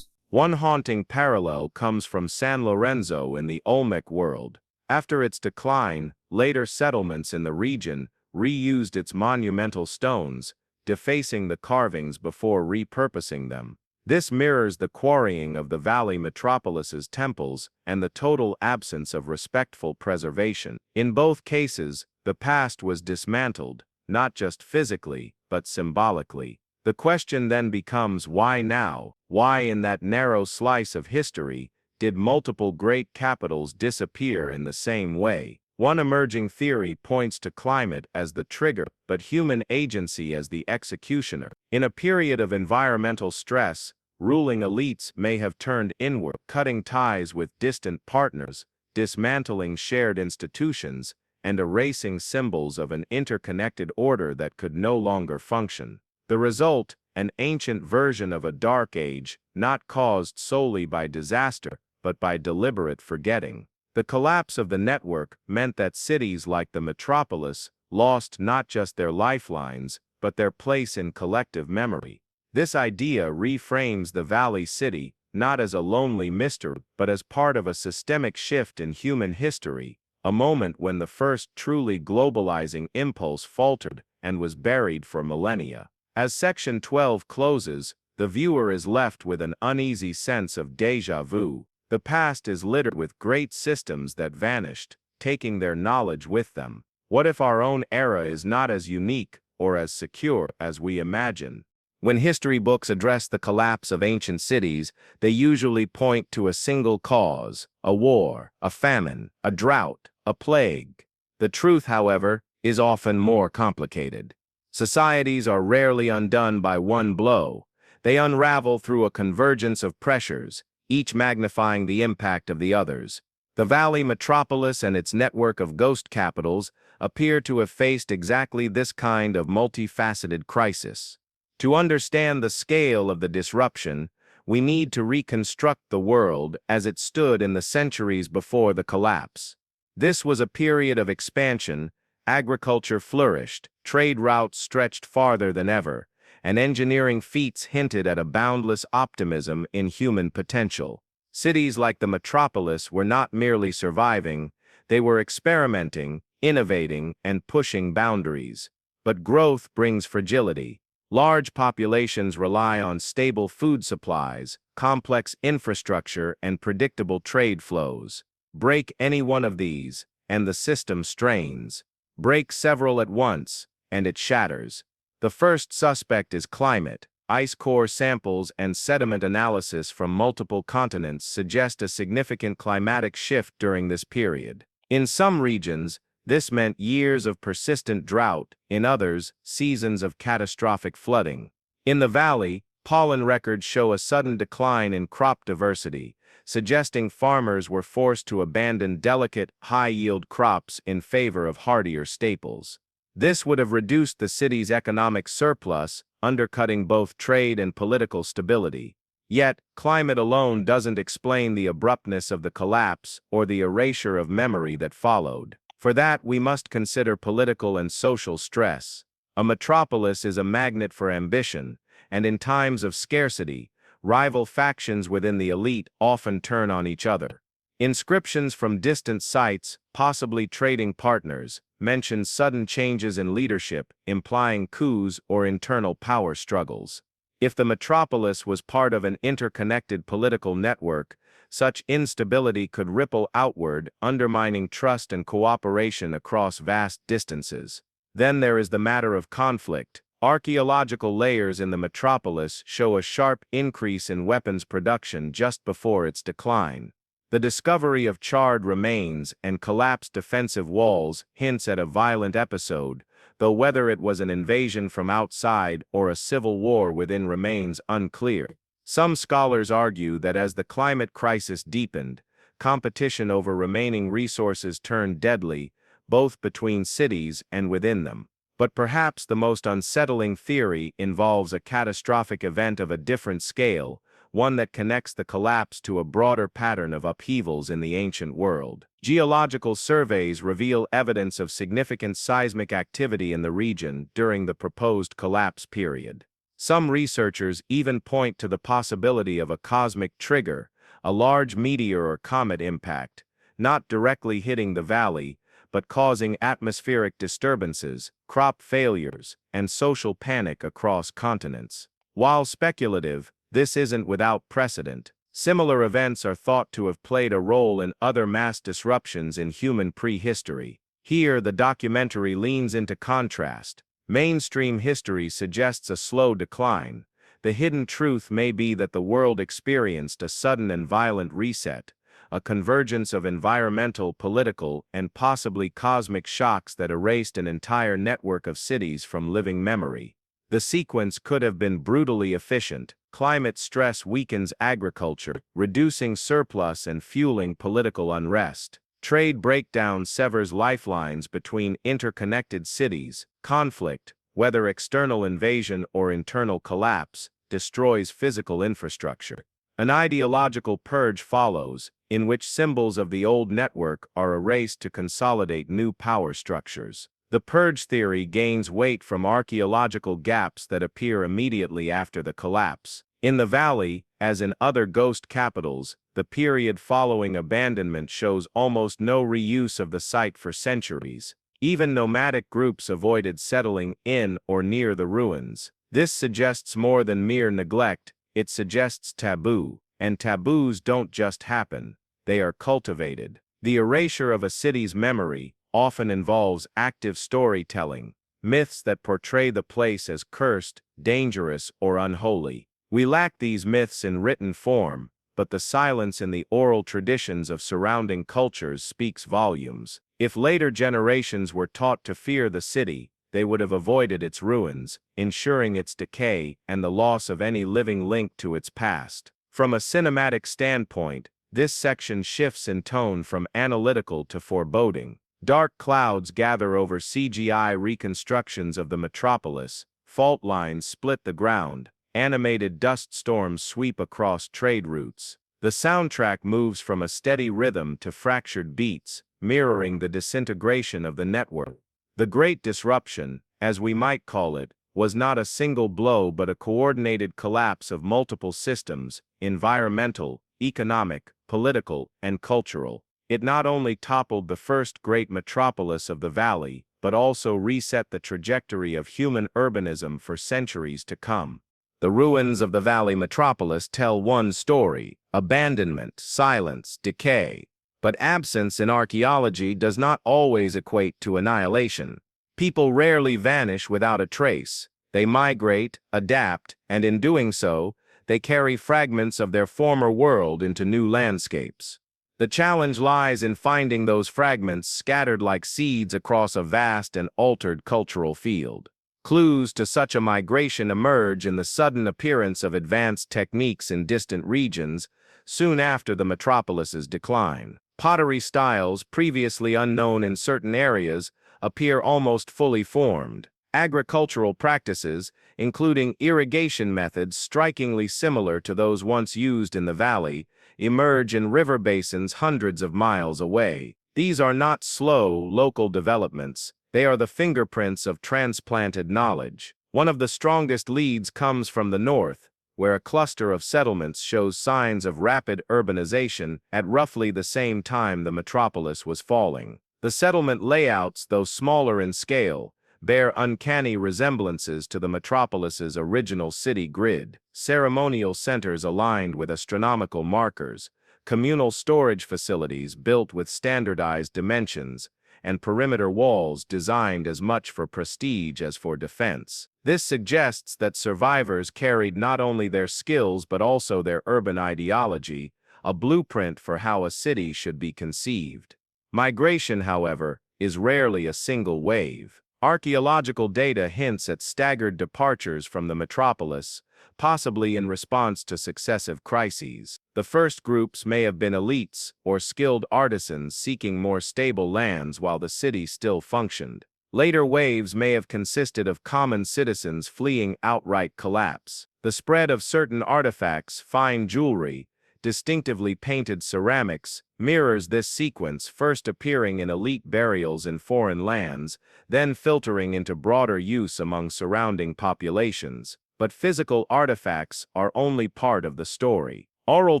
S1: One haunting parallel comes from San Lorenzo in the Olmec world. After its decline, later settlements in the region reused its monumental stones, defacing the carvings before repurposing them. This mirrors the quarrying of the valley metropolis's temples and the total absence of respectful preservation. In both cases, the past was dismantled, not just physically, but symbolically. The question then becomes, why now? Why in that narrow slice of history did multiple great capitals disappear in the same way? One emerging theory points to climate as the trigger, but human agency as the executioner. In a period of environmental stress, ruling elites may have turned inward, cutting ties with distant partners, dismantling shared institutions, and erasing symbols of an interconnected order that could no longer function. The result, an ancient version of a dark age, not caused solely by disaster, but by deliberate forgetting. The collapse of the network meant that cities like the Metropolis lost not just their lifelines, but their place in collective memory. This idea reframes the Valley City not as a lonely mystery, but as part of a systemic shift in human history, a moment when the first truly globalizing impulse faltered and was buried for millennia. As Section 12 closes, the viewer is left with an uneasy sense of déjà vu. The past is littered with great systems that vanished, taking their knowledge with them. What if our own era is not as unique or as secure as we imagine? When history books address the collapse of ancient cities, they usually point to a single cause: a war, a famine, a drought, a plague. The truth, however, is often more complicated. Societies are rarely undone by one blow. They unravel through a convergence of pressures, each magnifying the impact of the others. The Valley Metropolis and its network of ghost capitals appear to have faced exactly this kind of multifaceted crisis. To understand the scale of the disruption, we need to reconstruct the world as it stood in the centuries before the collapse. This was a period of expansion. Agriculture flourished, trade routes stretched farther than ever, and engineering feats hinted at a boundless optimism in human potential. Cities like the Metropolis were not merely surviving, they were experimenting, innovating, and pushing boundaries. But growth brings fragility. Large populations rely on stable food supplies, complex infrastructure, and predictable trade flows. Break any one of these, and the system strains. Break several at once, and it shatters. The first suspect is climate. Ice core samples and sediment analysis from multiple continents suggest a significant climatic shift during this period. In some regions, this meant years of persistent drought, in others, seasons of catastrophic flooding. In the valley, pollen records show a sudden decline in crop diversity, suggesting farmers were forced to abandon delicate, high-yield crops in favor of hardier staples. This would have reduced the city's economic surplus, undercutting both trade and political stability. Yet, climate alone doesn't explain the abruptness of the collapse or the erasure of memory that followed. For that, we must consider political and social stress. A metropolis is a magnet for ambition, and in times of scarcity, rival factions within the elite often turn on each other. Inscriptions from distant sites, possibly trading partners, mention sudden changes in leadership, implying coups or internal power struggles. If the metropolis was part of an interconnected political network, such instability could ripple outward, undermining trust and cooperation across vast distances. Then there is the matter of conflict. Archaeological layers in the metropolis show a sharp increase in weapons production just before its decline. The discovery of charred remains and collapsed defensive walls hints at a violent episode, though whether it was an invasion from outside or a civil war within remains unclear. Some scholars argue that as the climate crisis deepened, competition over remaining resources turned deadly, both between cities and within them. But perhaps the most unsettling theory involves a catastrophic event of a different scale, one that connects the collapse to a broader pattern of upheavals in the ancient world. Geological surveys reveal evidence of significant seismic activity in the region during the proposed collapse period. Some researchers even point to the possibility of a cosmic trigger, a large meteor or comet impact, not directly hitting the valley, but causing atmospheric disturbances, crop failures, and social panic across continents. While speculative, this isn't without precedent. Similar events are thought to have played a role in other mass disruptions in human prehistory. Here, the documentary leans into contrast. Mainstream history suggests a slow decline. The hidden truth may be that the world experienced a sudden and violent reset, a convergence of environmental, political, and possibly cosmic shocks that erased an entire network of cities from living memory. The sequence could have been brutally efficient. Climate stress weakens agriculture, reducing surplus and fueling political unrest. Trade breakdown severs lifelines between interconnected cities. Conflict, whether external invasion or internal collapse, destroys physical infrastructure. An ideological purge follows, in which symbols of the old network are erased to consolidate new power structures. The purge theory gains weight from archaeological gaps that appear immediately after the collapse. In the valley, as in other ghost capitals, the period following abandonment shows almost no reuse of the site for centuries. Even nomadic groups avoided settling in or near the ruins. This suggests more than mere neglect, it suggests taboo. And taboos don't just happen, they are cultivated. The erasure of a city's memory often involves active storytelling, myths that portray the place as cursed, dangerous, or unholy. We lack these myths in written form, but the silence in the oral traditions of surrounding cultures speaks volumes. If later generations were taught to fear the city, they would have avoided its ruins, ensuring its decay and the loss of any living link to its past. From a cinematic standpoint, this section shifts in tone from analytical to foreboding. Dark clouds gather over CGI reconstructions of the metropolis, fault lines split the ground, animated dust storms sweep across trade routes. The soundtrack moves from a steady rhythm to fractured beats, mirroring the disintegration of the network. The Great Disruption, as we might call it, was not a single blow but a coordinated collapse of multiple systems, environmental, economic, political, and cultural. It not only toppled the first great metropolis of the valley, but also reset the trajectory of human urbanism for centuries to come. The ruins of the valley metropolis tell one story: abandonment, silence, decay. But absence in archaeology does not always equate to annihilation. People rarely vanish without a trace. They migrate, adapt, and in doing so, they carry fragments of their former world into new landscapes. The challenge lies in finding those fragments scattered like seeds across a vast and altered cultural field. Clues to such a migration emerge in the sudden appearance of advanced techniques in distant regions soon after the metropolis's decline. Pottery styles, previously unknown in certain areas, appear almost fully formed. Agricultural practices, including irrigation methods strikingly similar to those once used in the valley, emerge in river basins hundreds of miles away. These are not slow, local developments. They are the fingerprints of transplanted knowledge. One of the strongest leads comes from the north, where a cluster of settlements shows signs of rapid urbanization at roughly the same time the metropolis was falling. The settlement layouts, though smaller in scale, bear uncanny resemblances to the metropolis's original city grid. Ceremonial centers aligned with astronomical markers, communal storage facilities built with standardized dimensions, and perimeter walls designed as much for prestige as for defense. This suggests that survivors carried not only their skills but also their urban ideology, a blueprint for how a city should be conceived. Migration, however, is rarely a single wave. Archaeological data hints at staggered departures from the metropolis, possibly in response to successive crises. The first groups may have been elites or skilled artisans seeking more stable lands while the city still functioned. Later waves may have consisted of common citizens fleeing outright collapse. The spread of certain artifacts, fine jewelry, distinctively painted ceramics, mirrors this sequence, first appearing in elite burials in foreign lands, then filtering into broader use among surrounding populations. But physical artifacts are only part of the story. Oral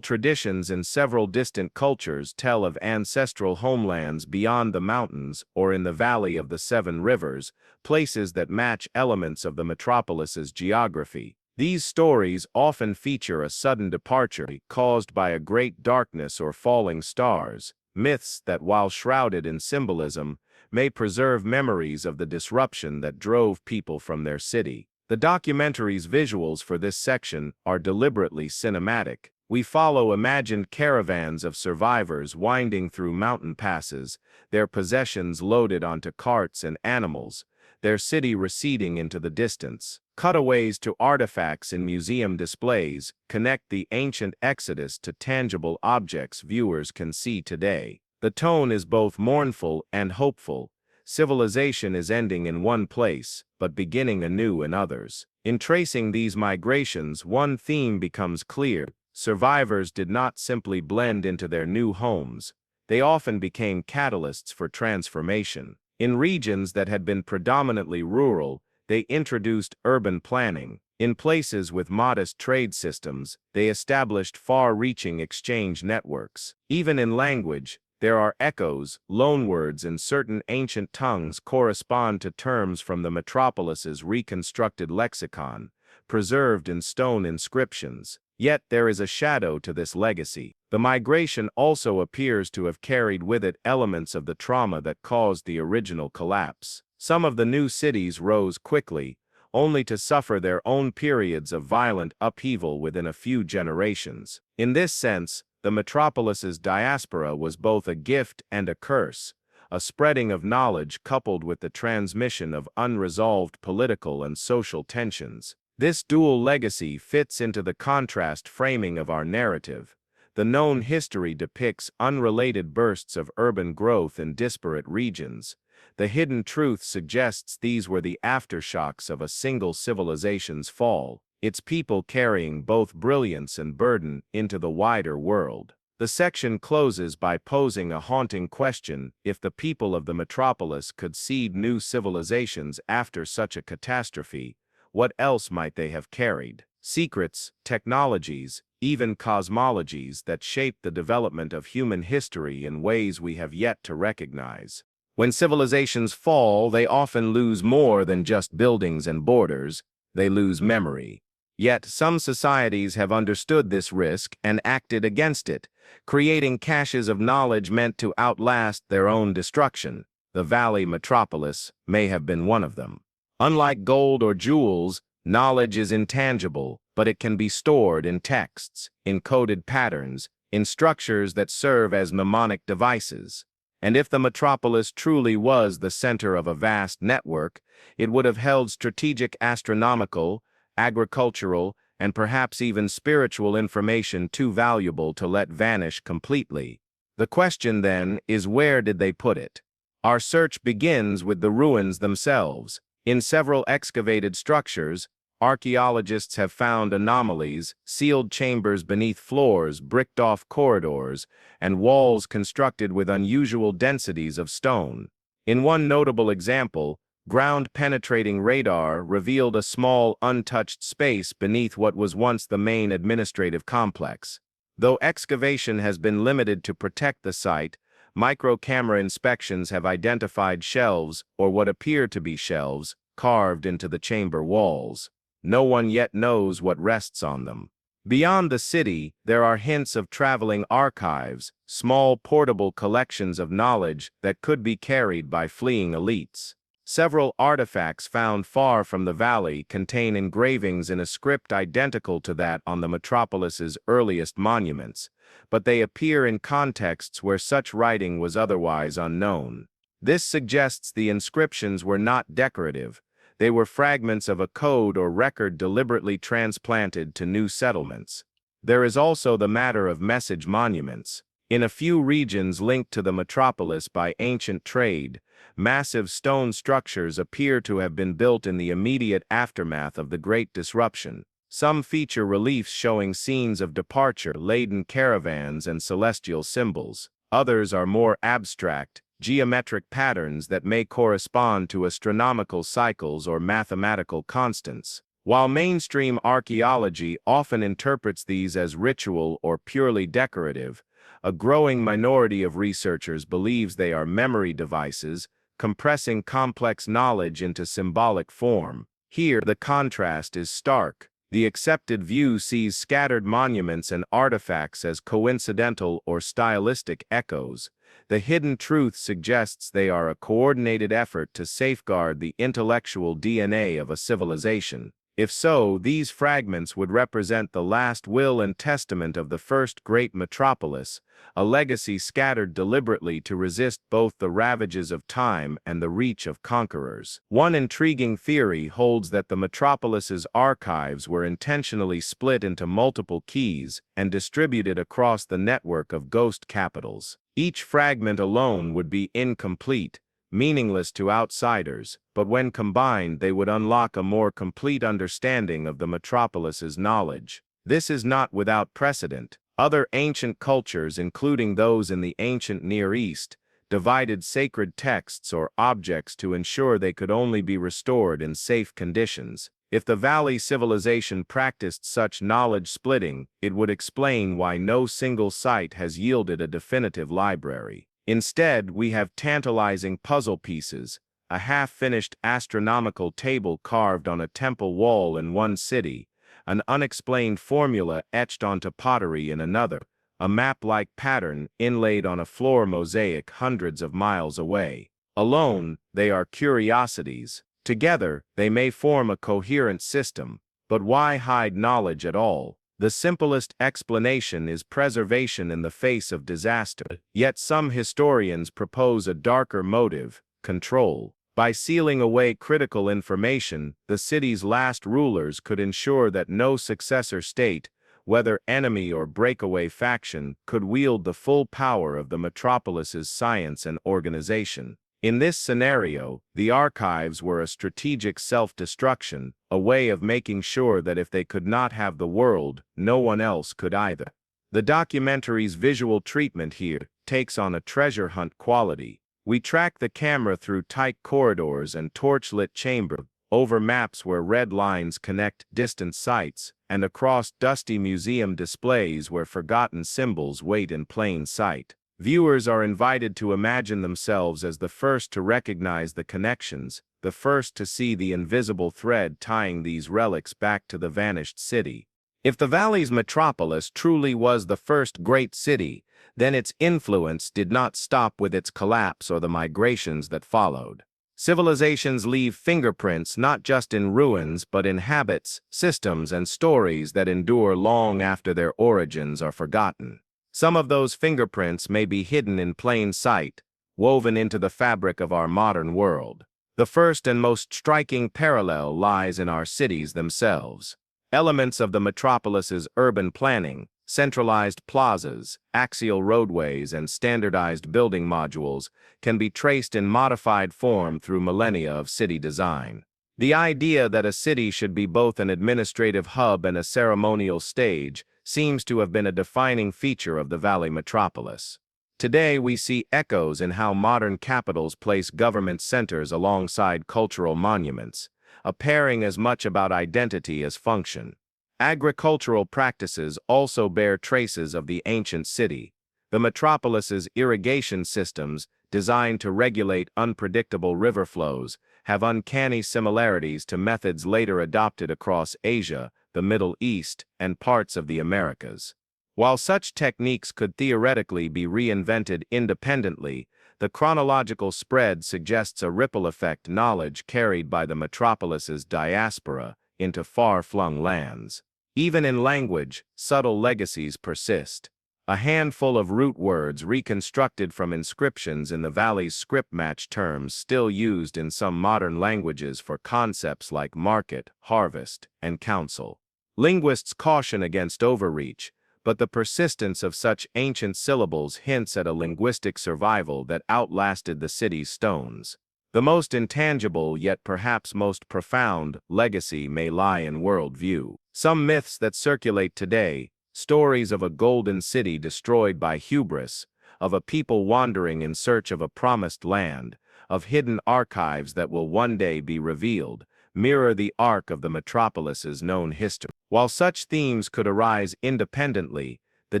S1: traditions in several distant cultures tell of ancestral homelands beyond the mountains or in the valley of the Seven Rivers, places that match elements of the metropolis's geography. These stories often feature a sudden departure caused by a great darkness or falling stars, myths that, while shrouded in symbolism, may preserve memories of the disruption that drove people from their city. The documentary's visuals for this section are deliberately cinematic. We follow imagined caravans of survivors winding through mountain passes, their possessions loaded onto carts and animals, their city receding into the distance. Cutaways to artifacts in museum displays connect the ancient exodus to tangible objects viewers can see today. The tone is both mournful and hopeful. Civilization is ending in one place, but beginning anew in others. In tracing these migrations, one theme becomes clear. Survivors did not simply blend into their new homes. They often became catalysts for transformation. In regions that had been predominantly rural, they introduced urban planning. In places with modest trade systems, they established far-reaching exchange networks. Even in language, there are echoes. Loanwords in certain ancient tongues correspond to terms from the metropolis's reconstructed lexicon, preserved in stone inscriptions. Yet there is a shadow to this legacy. The migration also appears to have carried with it elements of the trauma that caused the original collapse. Some of the new cities rose quickly, only to suffer their own periods of violent upheaval within a few generations. In this sense, the metropolis's diaspora was both a gift and a curse, a spreading of knowledge coupled with the transmission of unresolved political and social tensions. This dual legacy fits into the contrast framing of our narrative. The known history depicts unrelated bursts of urban growth in disparate regions. The hidden truth suggests these were the aftershocks of a single civilization's fall, its people carrying both brilliance and burden into the wider world. The section closes by posing a haunting question: if the people of the metropolis could seed new civilizations after such a catastrophe, what else might they have carried? Secrets, technologies, even cosmologies that shape the development of human history in ways we have yet to recognize. When civilizations fall, they often lose more than just buildings and borders. They lose memory. Yet some societies have understood this risk and acted against it, creating caches of knowledge meant to outlast their own destruction. The Valley Metropolis may have been one of them. Unlike gold or jewels, knowledge is intangible, but it can be stored in texts, in coded patterns, in structures that serve as mnemonic devices. And if the metropolis truly was the center of a vast network, it would have held strategic astronomical, agricultural, and perhaps even spiritual information too valuable to let vanish completely. The question then is, where did they put it? Our search begins with the ruins themselves. In several excavated structures, archaeologists have found anomalies: sealed chambers beneath floors, bricked-off corridors, and walls constructed with unusual densities of stone. In one notable example, Ground-penetrating radar revealed a small, untouched space beneath what was once the main administrative complex. Though excavation has been limited to protect the site, micro-camera inspections have identified shelves, or what appear to be shelves, carved into the chamber walls. No one yet knows what rests on them. Beyond the city, there are hints of traveling archives, small portable collections of knowledge that could be carried by fleeing elites. Several artifacts found far from the valley contain engravings in a script identical to that on the Metropolis's earliest monuments, but they appear in contexts where such writing was otherwise unknown. This suggests the inscriptions were not decorative. They were fragments of a code or record deliberately transplanted to new settlements. There is also the matter of message monuments. In a few regions linked to the metropolis by ancient trade, massive stone structures appear to have been built in the immediate aftermath of the Great Disruption. Some feature reliefs showing scenes of departure, laden caravans, and celestial symbols. Others are more abstract, geometric patterns that may correspond to astronomical cycles or mathematical constants. While mainstream archaeology often interprets these as ritual or purely decorative, a growing minority of researchers believes they are memory devices, compressing complex knowledge into symbolic form. Here, the contrast is stark. The accepted view sees scattered monuments and artifacts as coincidental or stylistic echoes. The hidden truth suggests they are a coordinated effort to safeguard the intellectual DNA of a civilization. If so, these fragments would represent the last will and testament of the first great metropolis, a legacy scattered deliberately to resist both the ravages of time and the reach of conquerors. One intriguing theory holds that the metropolis's archives were intentionally split into multiple keys and distributed across the network of ghost capitals. Each fragment alone would be incomplete, meaningless to outsiders, but when combined they would unlock a more complete understanding of the metropolis's knowledge. This is not without precedent. Other ancient cultures, including those in the ancient Near East, divided sacred texts or objects to ensure they could only be restored in safe conditions. If the Valley civilization practiced such knowledge splitting, it would explain why no single site has yielded a definitive library. Instead, we have tantalizing puzzle pieces, a half-finished astronomical table carved on a temple wall in one city, an unexplained formula etched onto pottery in another, a map-like pattern inlaid on a floor mosaic hundreds of miles away. Alone, they are curiosities. Together, they may form a coherent system, but why hide knowledge at all? The simplest explanation is preservation in the face of disaster. Yet some historians propose a darker motive: control. By sealing away critical information, the city's last rulers could ensure that no successor state, whether enemy or breakaway faction, could wield the full power of the metropolis's science and organization. In this scenario, the archives were a strategic self-destruction, a way of making sure that if they could not have the world, no one else could either. The documentary's visual treatment here takes on a treasure hunt quality. We track the camera through tight corridors and torch-lit chambers, over maps where red lines connect distant sites, and across dusty museum displays where forgotten symbols wait in plain sight. Viewers are invited to imagine themselves as the first to recognize the connections, the first to see the invisible thread tying these relics back to the vanished city. If the valley's metropolis truly was the first great city, then its influence did not stop with its collapse or the migrations that followed. Civilizations leave fingerprints not just in ruins but in habits, systems, and stories that endure long after their origins are forgotten. Some of those fingerprints may be hidden in plain sight, woven into the fabric of our modern world. The first and most striking parallel lies in our cities themselves. Elements of the metropolis's urban planning, centralized plazas, axial roadways, and standardized building modules can be traced in modified form through millennia of city design. The idea that a city should be both an administrative hub and a ceremonial stage seems to have been a defining feature of the Valley metropolis. Today we see echoes in how modern capitals place government centers alongside cultural monuments, a pairing as much about identity as function. Agricultural practices also bear traces of the ancient city. The metropolis's irrigation systems, designed to regulate unpredictable river flows, have uncanny similarities to methods later adopted across Asia, the Middle East, and parts of the Americas. While such techniques could theoretically be reinvented independently, the chronological spread suggests a ripple effect knowledge carried by the metropolis's diaspora into far-flung lands. Even in language, subtle legacies persist. A handful of root words reconstructed from inscriptions in the valley's script match terms still used in some modern languages for concepts like market, harvest, and council. Linguists caution against overreach, but the persistence of such ancient syllables hints at a linguistic survival that outlasted the city's stones. The most intangible, yet perhaps most profound, legacy may lie in worldview. Some myths that circulate today, stories of a golden city destroyed by hubris, of a people wandering in search of a promised land, of hidden archives that will one day be revealed, mirror the arc of the metropolis's known history. While such themes could arise independently, the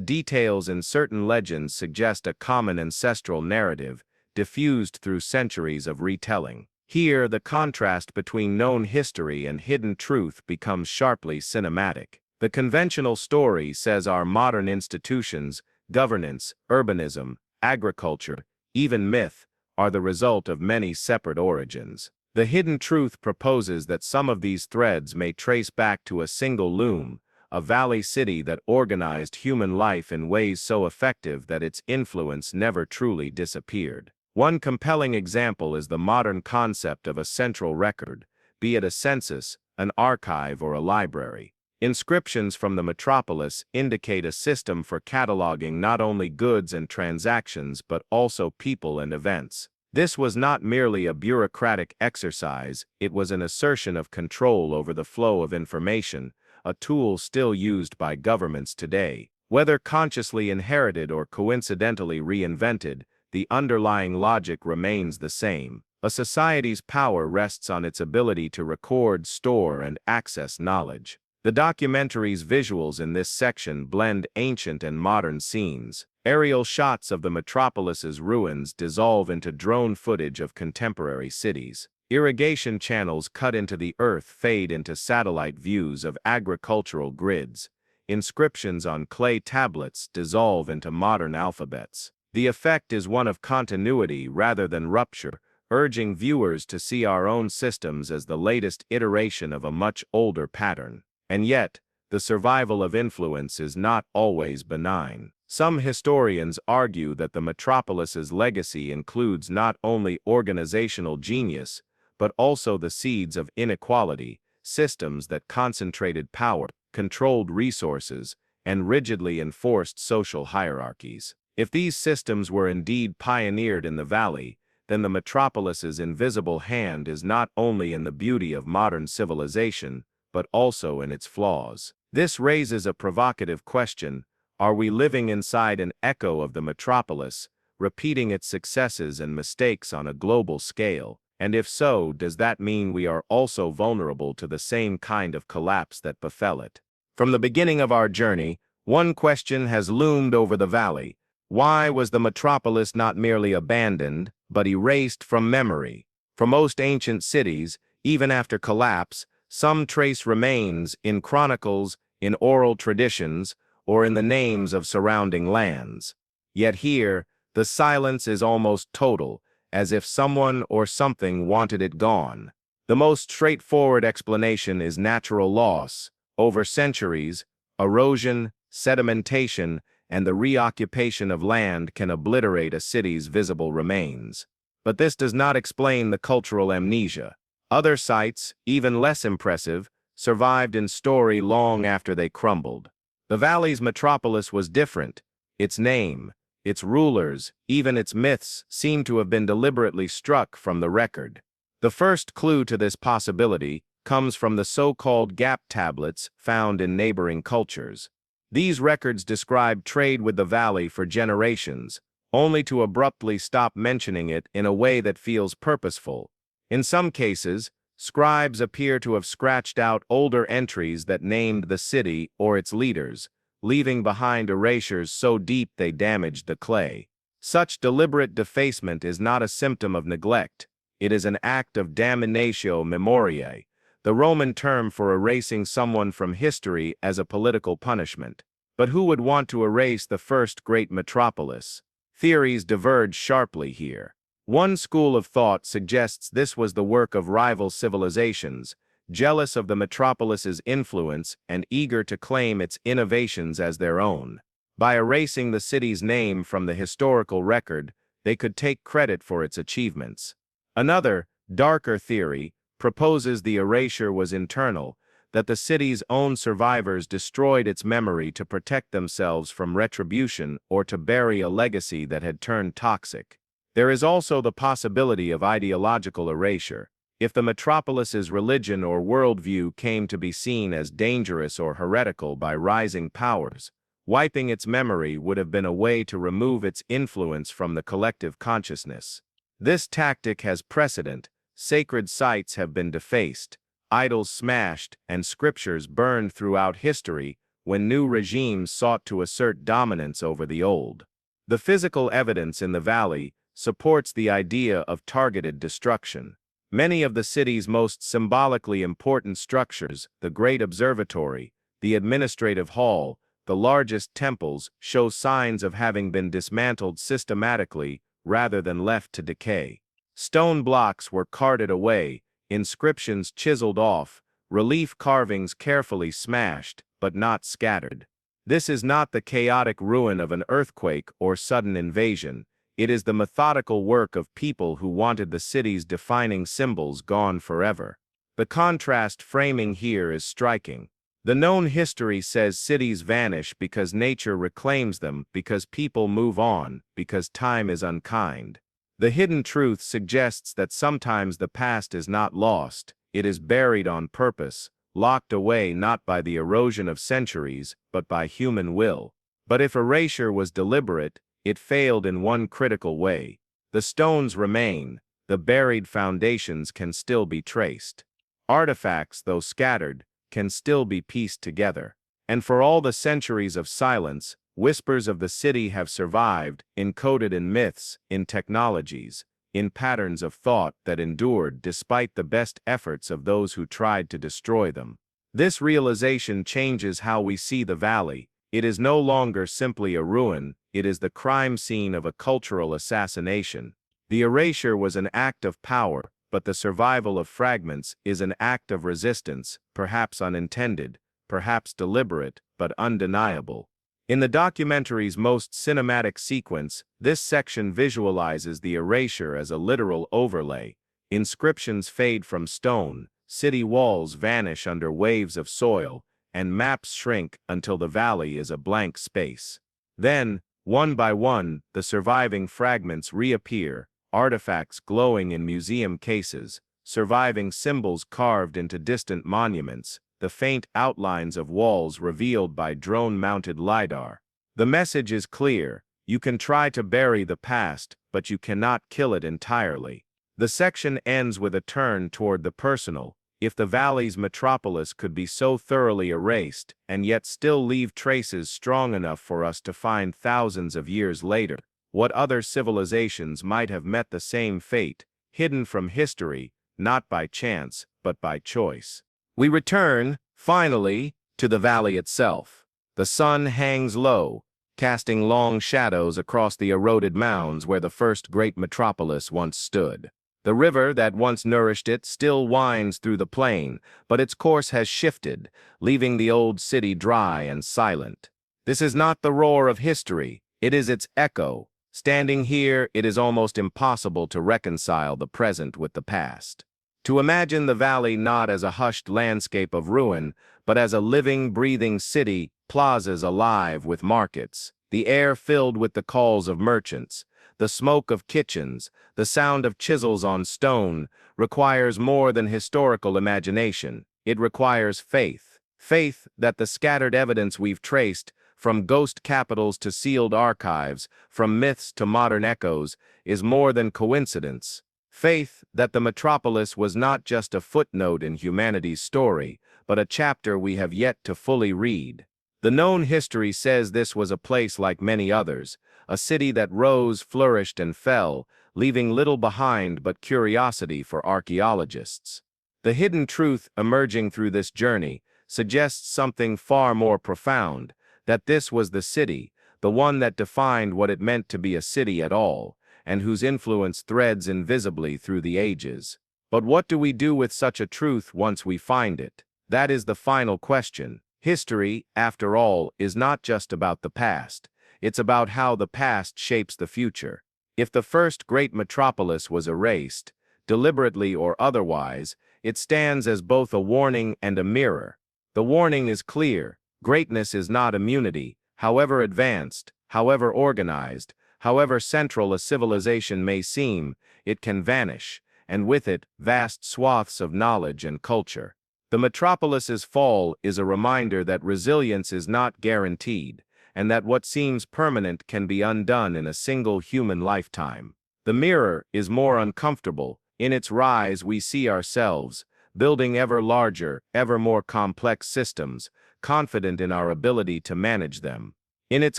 S1: details in certain legends suggest a common ancestral narrative, diffused through centuries of retelling. Here, the contrast between known history and hidden truth becomes sharply cinematic. The conventional story says our modern institutions, governance, urbanism, agriculture, even myth, are the result of many separate origins. The hidden truth proposes that some of these threads may trace back to a single loom, a valley city that organized human life in ways so effective that its influence never truly disappeared. One compelling example is the modern concept of a central record, be it a census, an archive, or a library. Inscriptions from the metropolis indicate a system for cataloging not only goods and transactions but also people and events. This was not merely a bureaucratic exercise, it was an assertion of control over the flow of information, a tool still used by governments today. Whether consciously inherited or coincidentally reinvented, the underlying logic remains the same. A society's power rests on its ability to record, store, and access knowledge. The documentary's visuals in this section blend ancient and modern scenes. Aerial shots of the metropolis's ruins dissolve into drone footage of contemporary cities. Irrigation channels cut into the earth fade into satellite views of agricultural grids. Inscriptions on clay tablets dissolve into modern alphabets. The effect is one of continuity rather than rupture, urging viewers to see our own systems as the latest iteration of a much older pattern. And yet, the survival of influence is not always benign. Some historians argue that the metropolis's legacy includes not only organizational genius, but also the seeds of inequality, systems that concentrated power, controlled resources, and rigidly enforced social hierarchies. If these systems were indeed pioneered in the valley, then the metropolis's invisible hand is not only in the beauty of modern civilization, but also in its flaws. This raises a provocative question: are we living inside an echo of the metropolis, repeating its successes and mistakes on a global scale? And if so, does that mean we are also vulnerable to the same kind of collapse that befell it? From the beginning of our journey, one question has loomed over the valley. Why was the metropolis not merely abandoned, but erased from memory? For most ancient cities, even after collapse, some trace remains in chronicles, in oral traditions, or in the names of surrounding lands. Yet here, the silence is almost total, as if someone or something wanted it gone. The most straightforward explanation is natural loss. Over centuries, erosion, sedimentation, and the reoccupation of land can obliterate a city's visible remains. But this does not explain the cultural amnesia. Other sites, even less impressive, survived in story long after they crumbled. The valley's metropolis was different. Its name, its rulers, even its myths seem to have been deliberately struck from the record. The first clue to this possibility comes from the so-called gap tablets found in neighboring cultures. These records describe trade with the valley for generations, only to abruptly stop mentioning it in a way that feels purposeful. In some cases, scribes appear to have scratched out older entries that named the city or its leaders, leaving behind erasures so deep they damaged the clay. Such deliberate defacement is not a symptom of neglect. It is an act of damnatio memoriae, the Roman term for erasing someone from history as a political punishment. But who would want to erase the first great metropolis? Theories diverge sharply here. One school of thought suggests this was the work of rival civilizations, jealous of the metropolis's influence and eager to claim its innovations as their own. By erasing the city's name from the historical record, they could take credit for its achievements. Another, darker theory proposes the erasure was internal, that the city's own survivors destroyed its memory to protect themselves from retribution or to bury a legacy that had turned toxic. There is also the possibility of ideological erasure. If the metropolis's religion or worldview came to be seen as dangerous or heretical by rising powers, wiping its memory would have been a way to remove its influence from the collective consciousness. This tactic has precedent. Sacred sites have been defaced, idols smashed, and scriptures burned throughout history when new regimes sought to assert dominance over the old. The physical evidence in the valley supports the idea of targeted destruction. Many of the city's most symbolically important structures, the Great Observatory, the Administrative Hall, the largest temples, show signs of having been dismantled systematically rather than left to decay. Stone blocks were carted away, inscriptions chiseled off, relief carvings carefully smashed, but not scattered. This is not the chaotic ruin of an earthquake or sudden invasion. It is the methodical work of people who wanted the city's defining symbols gone forever. The contrast framing here is striking. The known history says cities vanish because nature reclaims them, because people move on, because time is unkind. The hidden truth suggests that sometimes the past is not lost, it is buried on purpose, locked away not by the erosion of centuries, but by human will. But if erasure was deliberate, it failed in one critical way. The stones remain, the buried foundations can still be traced. Artifacts, though scattered, can still be pieced together. And for all the centuries of silence, whispers of the city have survived, encoded in myths, in technologies, in patterns of thought that endured despite the best efforts of those who tried to destroy them. This realization changes how we see the valley. It is no longer simply a ruin, it is the crime scene of a cultural assassination. The erasure was an act of power, but the survival of fragments is an act of resistance, perhaps unintended, perhaps deliberate, but undeniable. In the documentary's most cinematic sequence, this section visualizes the erasure as a literal overlay. Inscriptions fade from stone, city walls vanish under waves of soil, and maps shrink until the valley is a blank space. Then, one by one, the surviving fragments reappear, artifacts glowing in museum cases, surviving symbols carved into distant monuments, the faint outlines of walls revealed by drone-mounted LiDAR. The message is clear: you can try to bury the past, but you cannot kill it entirely. The section ends with a turn toward the personal. If the valley's metropolis could be so thoroughly erased, and yet still leave traces strong enough for us to find thousands of years later, what other civilizations might have met the same fate, hidden from history, not by chance, but by choice? We return, finally, to the valley itself. The sun hangs low, casting long shadows across the eroded mounds where the first great metropolis once stood. The river that once nourished it still winds through the plain, but its course has shifted, leaving the old city dry and silent. This is not the roar of history, it is its echo. Standing here, it is almost impossible to reconcile the present with the past. To imagine the valley not as a hushed landscape of ruin, but as a living, breathing city, plazas alive with markets, the air filled with the calls of merchants, the smoke of kitchens, the sound of chisels on stone, requires more than historical imagination. It requires faith. Faith that the scattered evidence we've traced from ghost capitals to sealed archives, from myths to modern echoes, is more than coincidence. Faith that the Metropolis was not just a footnote in humanity's story, but a chapter we have yet to fully read. The known history says this was a place like many others, a city that rose, flourished, and fell, leaving little behind but curiosity for archaeologists. The hidden truth emerging through this journey suggests something far more profound, that this was the city, the one that defined what it meant to be a city at all, and whose influence threads invisibly through the ages. But what do we do with such a truth once we find it? That is the final question. History, after all, is not just about the past. It's about how the past shapes the future. If the first great metropolis was erased, deliberately or otherwise, it stands as both a warning and a mirror. The warning is clear. Greatness is not immunity. However advanced, however organized, however central a civilization may seem, it can vanish, and with it, vast swaths of knowledge and culture. The metropolis's fall is a reminder that resilience is not guaranteed, and that what seems permanent can be undone in a single human lifetime. The mirror is more uncomfortable. In its rise we see ourselves, building ever larger, ever more complex systems, confident in our ability to manage them. In its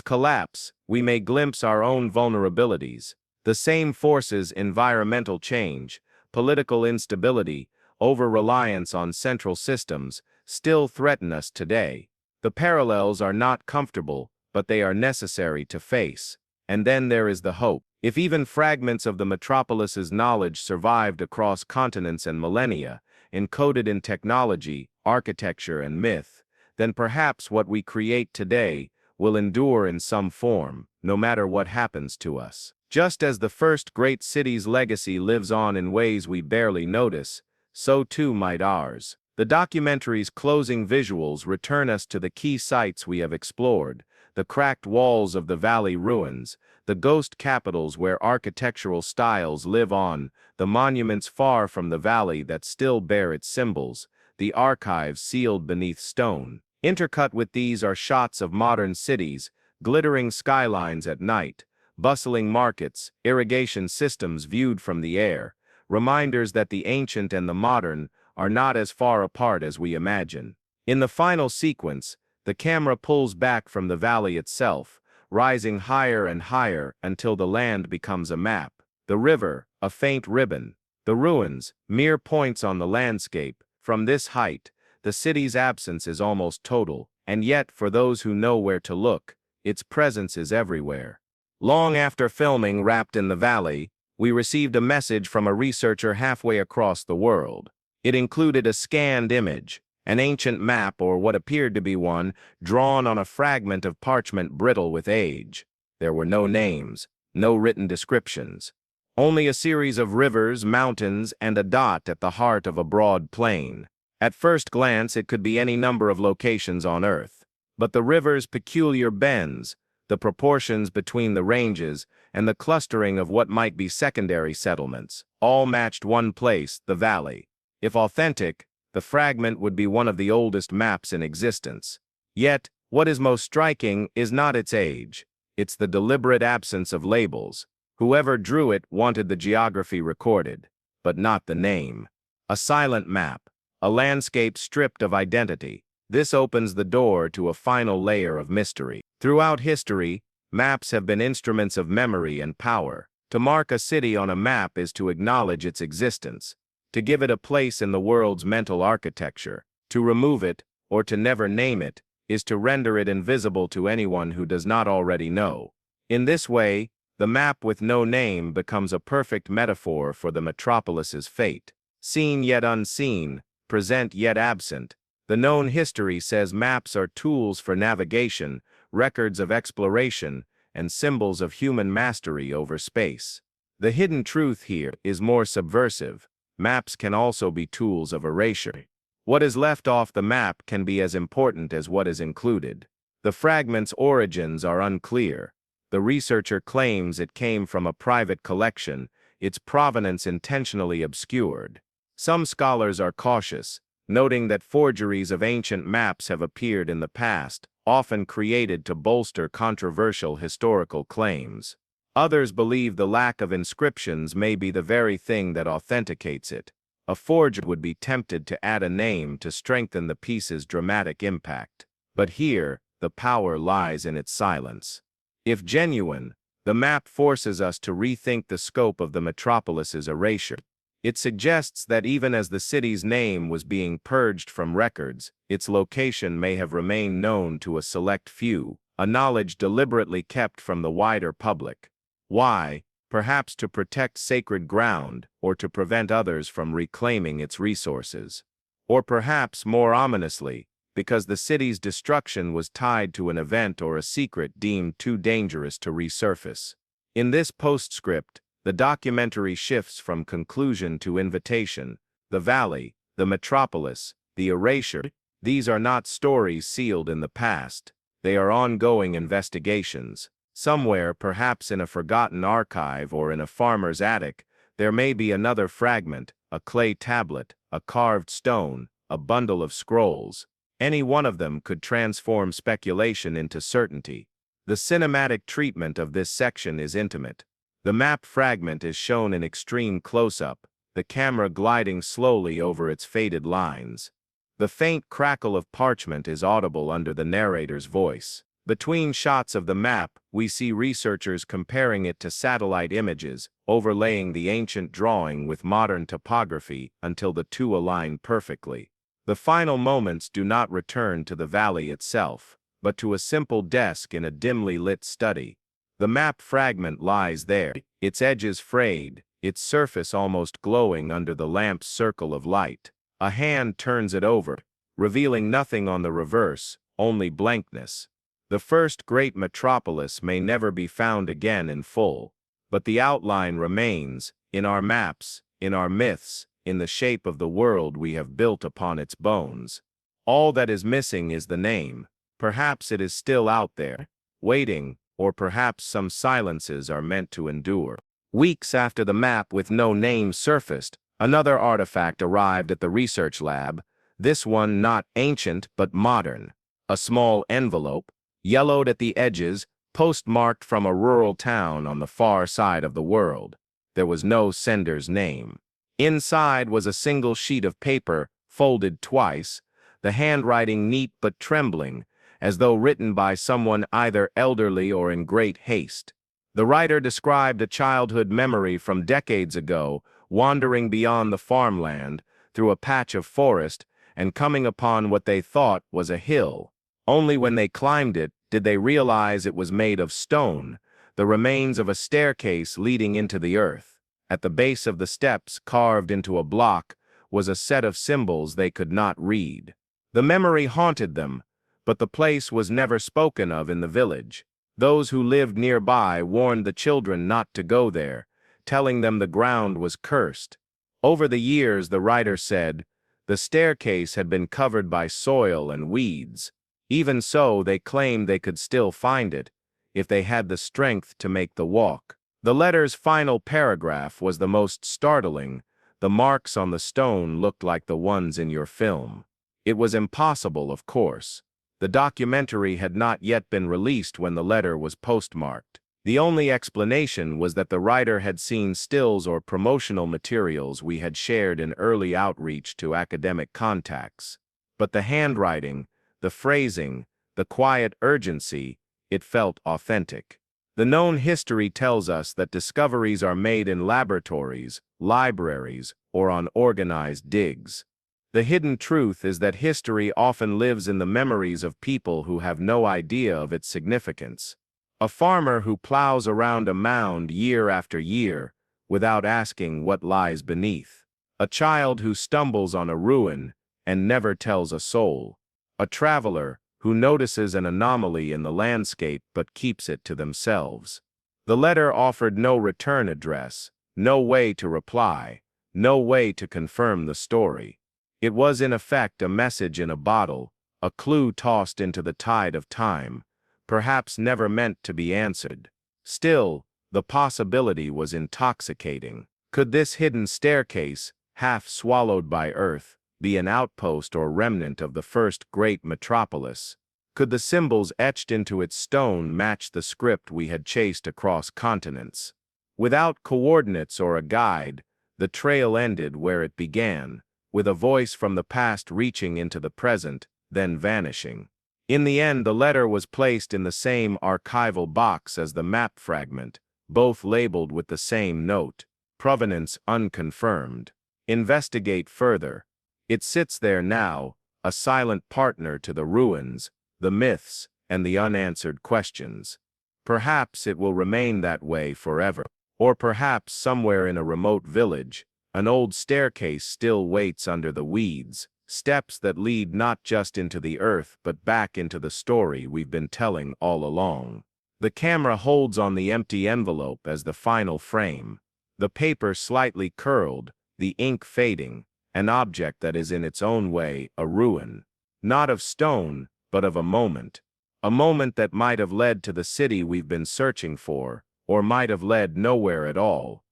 S1: collapse, we may glimpse our own vulnerabilities. The same forces, environmental change, political instability, over-reliance on central systems, still threaten us today. The parallels are not comfortable, but they are necessary to face. And then there is the hope. If even fragments of the metropolis's knowledge survived across continents and millennia, encoded in technology, architecture, and myth, then perhaps what we create today will endure in some form, no matter what happens to us. Just as the first great city's legacy lives on in ways we barely notice, so too might ours. The documentary's closing visuals return us to the key sites we have explored, the cracked walls of the valley ruins, the ghost capitals where architectural styles live on, the monuments far from the valley that still bear its symbols, the archives sealed beneath stone. Intercut with these are shots of modern cities, glittering skylines at night, bustling markets, irrigation systems viewed from the air, reminders that the ancient and the modern are not as far apart as we imagine. In the final sequence, the camera pulls back from the valley itself, rising higher and higher until the land becomes a map. The river, a faint ribbon. The ruins, mere points on the landscape. From this height, the city's absence is almost total, and yet, for those who know where to look, its presence is everywhere. Long after filming wrapped in the valley, we received a message from a researcher halfway across the world. It included a scanned image, an ancient map or what appeared to be one, drawn on a fragment of parchment brittle with age. There were no names, no written descriptions. Only a series of rivers, mountains, and a dot at the heart of a broad plain. At first glance, it could be any number of locations on Earth. But the river's peculiar bends, the proportions between the ranges, and the clustering of what might be secondary settlements, all matched one place, the valley. If authentic, the fragment would be one of the oldest maps in existence. Yet, what is most striking is not its age. It's the deliberate absence of labels. Whoever drew it wanted the geography recorded, but not the name. A silent map, a landscape stripped of identity. This opens the door to a final layer of mystery. Throughout history, maps have been instruments of memory and power. To mark a city on a map is to acknowledge its existence, to give it a place in the world's mental architecture. To remove it, or to never name it, is to render it invisible to anyone who does not already know. In this way, the map with no name becomes a perfect metaphor for the metropolis's fate. Seen yet unseen, present yet absent. The known history says maps are tools for navigation, records of exploration, and symbols of human mastery over space. The hidden truth here is more subversive. Maps can also be tools of erasure. What is left off the map can be as important as what is included. The fragment's origins are unclear. The researcher claims it came from a private collection, its provenance intentionally obscured. Some scholars are cautious, noting that forgeries of ancient maps have appeared in the past, often created to bolster controversial historical claims. Others believe the lack of inscriptions may be the very thing that authenticates it. A forger would be tempted to add a name to strengthen the piece's dramatic impact. But here, the power lies in its silence. If genuine, the map forces us to rethink the scope of the metropolis's erasure. It suggests that even as the city's name was being purged from records, its location may have remained known to a select few, a knowledge deliberately kept from the wider public. Why? Perhaps to protect sacred ground, or to prevent others from reclaiming its resources. Or perhaps, more ominously, because the city's destruction was tied to an event or a secret deemed too dangerous to resurface. In this postscript, the documentary shifts from conclusion to invitation. The valley, the metropolis, the erasure, these are not stories sealed in the past. They are ongoing investigations. Somewhere, perhaps in a forgotten archive or in a farmer's attic, there may be another fragment, a clay tablet, a carved stone, a bundle of scrolls. Any one of them could transform speculation into certainty. The cinematic treatment of this section is intimate. The map fragment is shown in extreme close-up, the camera gliding slowly over its faded lines. The faint crackle of parchment is audible under the narrator's voice. Between shots of the map, we see researchers comparing it to satellite images, overlaying the ancient drawing with modern topography until the two align perfectly. The final moments do not return to the valley itself, but to a simple desk in a dimly lit study. The map fragment lies there, its edges frayed, its surface almost glowing under the lamp's circle of light. A hand turns it over, revealing nothing on the reverse, only blankness. The first great metropolis may never be found again in full, but the outline remains, in our maps, in our myths, in the shape of the world we have built upon its bones. All that is missing is the name. Perhaps it is still out there, waiting, or perhaps some silences are meant to endure. Weeks after the map with no name surfaced, another artifact arrived at the research lab, this one not ancient but modern. A small envelope, yellowed at the edges, postmarked from a rural town on the far side of the world. There was no sender's name. Inside was a single sheet of paper, folded twice, the handwriting neat but trembling, as though written by someone either elderly or in great haste. The writer described a childhood memory from decades ago, wandering beyond the farmland, through a patch of forest, and coming upon what they thought was a hill. Only when they climbed it did they realize it was made of stone, the remains of a staircase leading into the earth. At the base of the steps, carved into a block, was a set of symbols they could not read. The memory haunted them, but the place was never spoken of in the village. Those who lived nearby warned the children not to go there, telling them the ground was cursed. Over the years, the writer said, the staircase had been covered by soil and weeds. Even so, they claimed they could still find it, if they had the strength to make the walk. The letter's final paragraph was the most startling. The marks on the stone looked like the ones in your film. It was impossible, of course. The documentary had not yet been released when the letter was postmarked. The only explanation was that the writer had seen stills or promotional materials we had shared in early outreach to academic contacts. But the handwriting, the phrasing, the quiet urgency, it felt authentic. The known history tells us that discoveries are made in laboratories, libraries, or on organized digs. The hidden truth is that history often lives in the memories of people who have no idea of its significance. A farmer who plows around a mound year after year, without asking what lies beneath. A child who stumbles on a ruin and never tells a soul. A traveler who notices an anomaly in the landscape but keeps it to themselves. The letter offered no return address, no way to reply, no way to confirm the story. It was in effect a message in a bottle, a clue tossed into the tide of time, perhaps never meant to be answered. Still, the possibility was intoxicating. Could this hidden staircase, half swallowed by earth, be an outpost or remnant of the first great metropolis? Could the symbols etched into its stone match the script we had chased across continents? Without coordinates or a guide, the trail ended where it began, with a voice from the past reaching into the present, then vanishing. In the end, the letter was placed in the same archival box as the map fragment, both labeled with the same note, provenance unconfirmed. Investigate further. It sits there now, a silent partner to the ruins, the myths, and the unanswered questions. Perhaps it will remain that way forever. Or perhaps somewhere in a remote village, an old staircase still waits under the weeds, steps that lead not just into the earth but back into the story we've been telling all along. The camera holds on the empty envelope as the final frame, the paper slightly curled, the ink fading, an object that is in its own way a ruin, not of stone, but of a moment that might have led to the city we've been searching for, or might have led nowhere at all,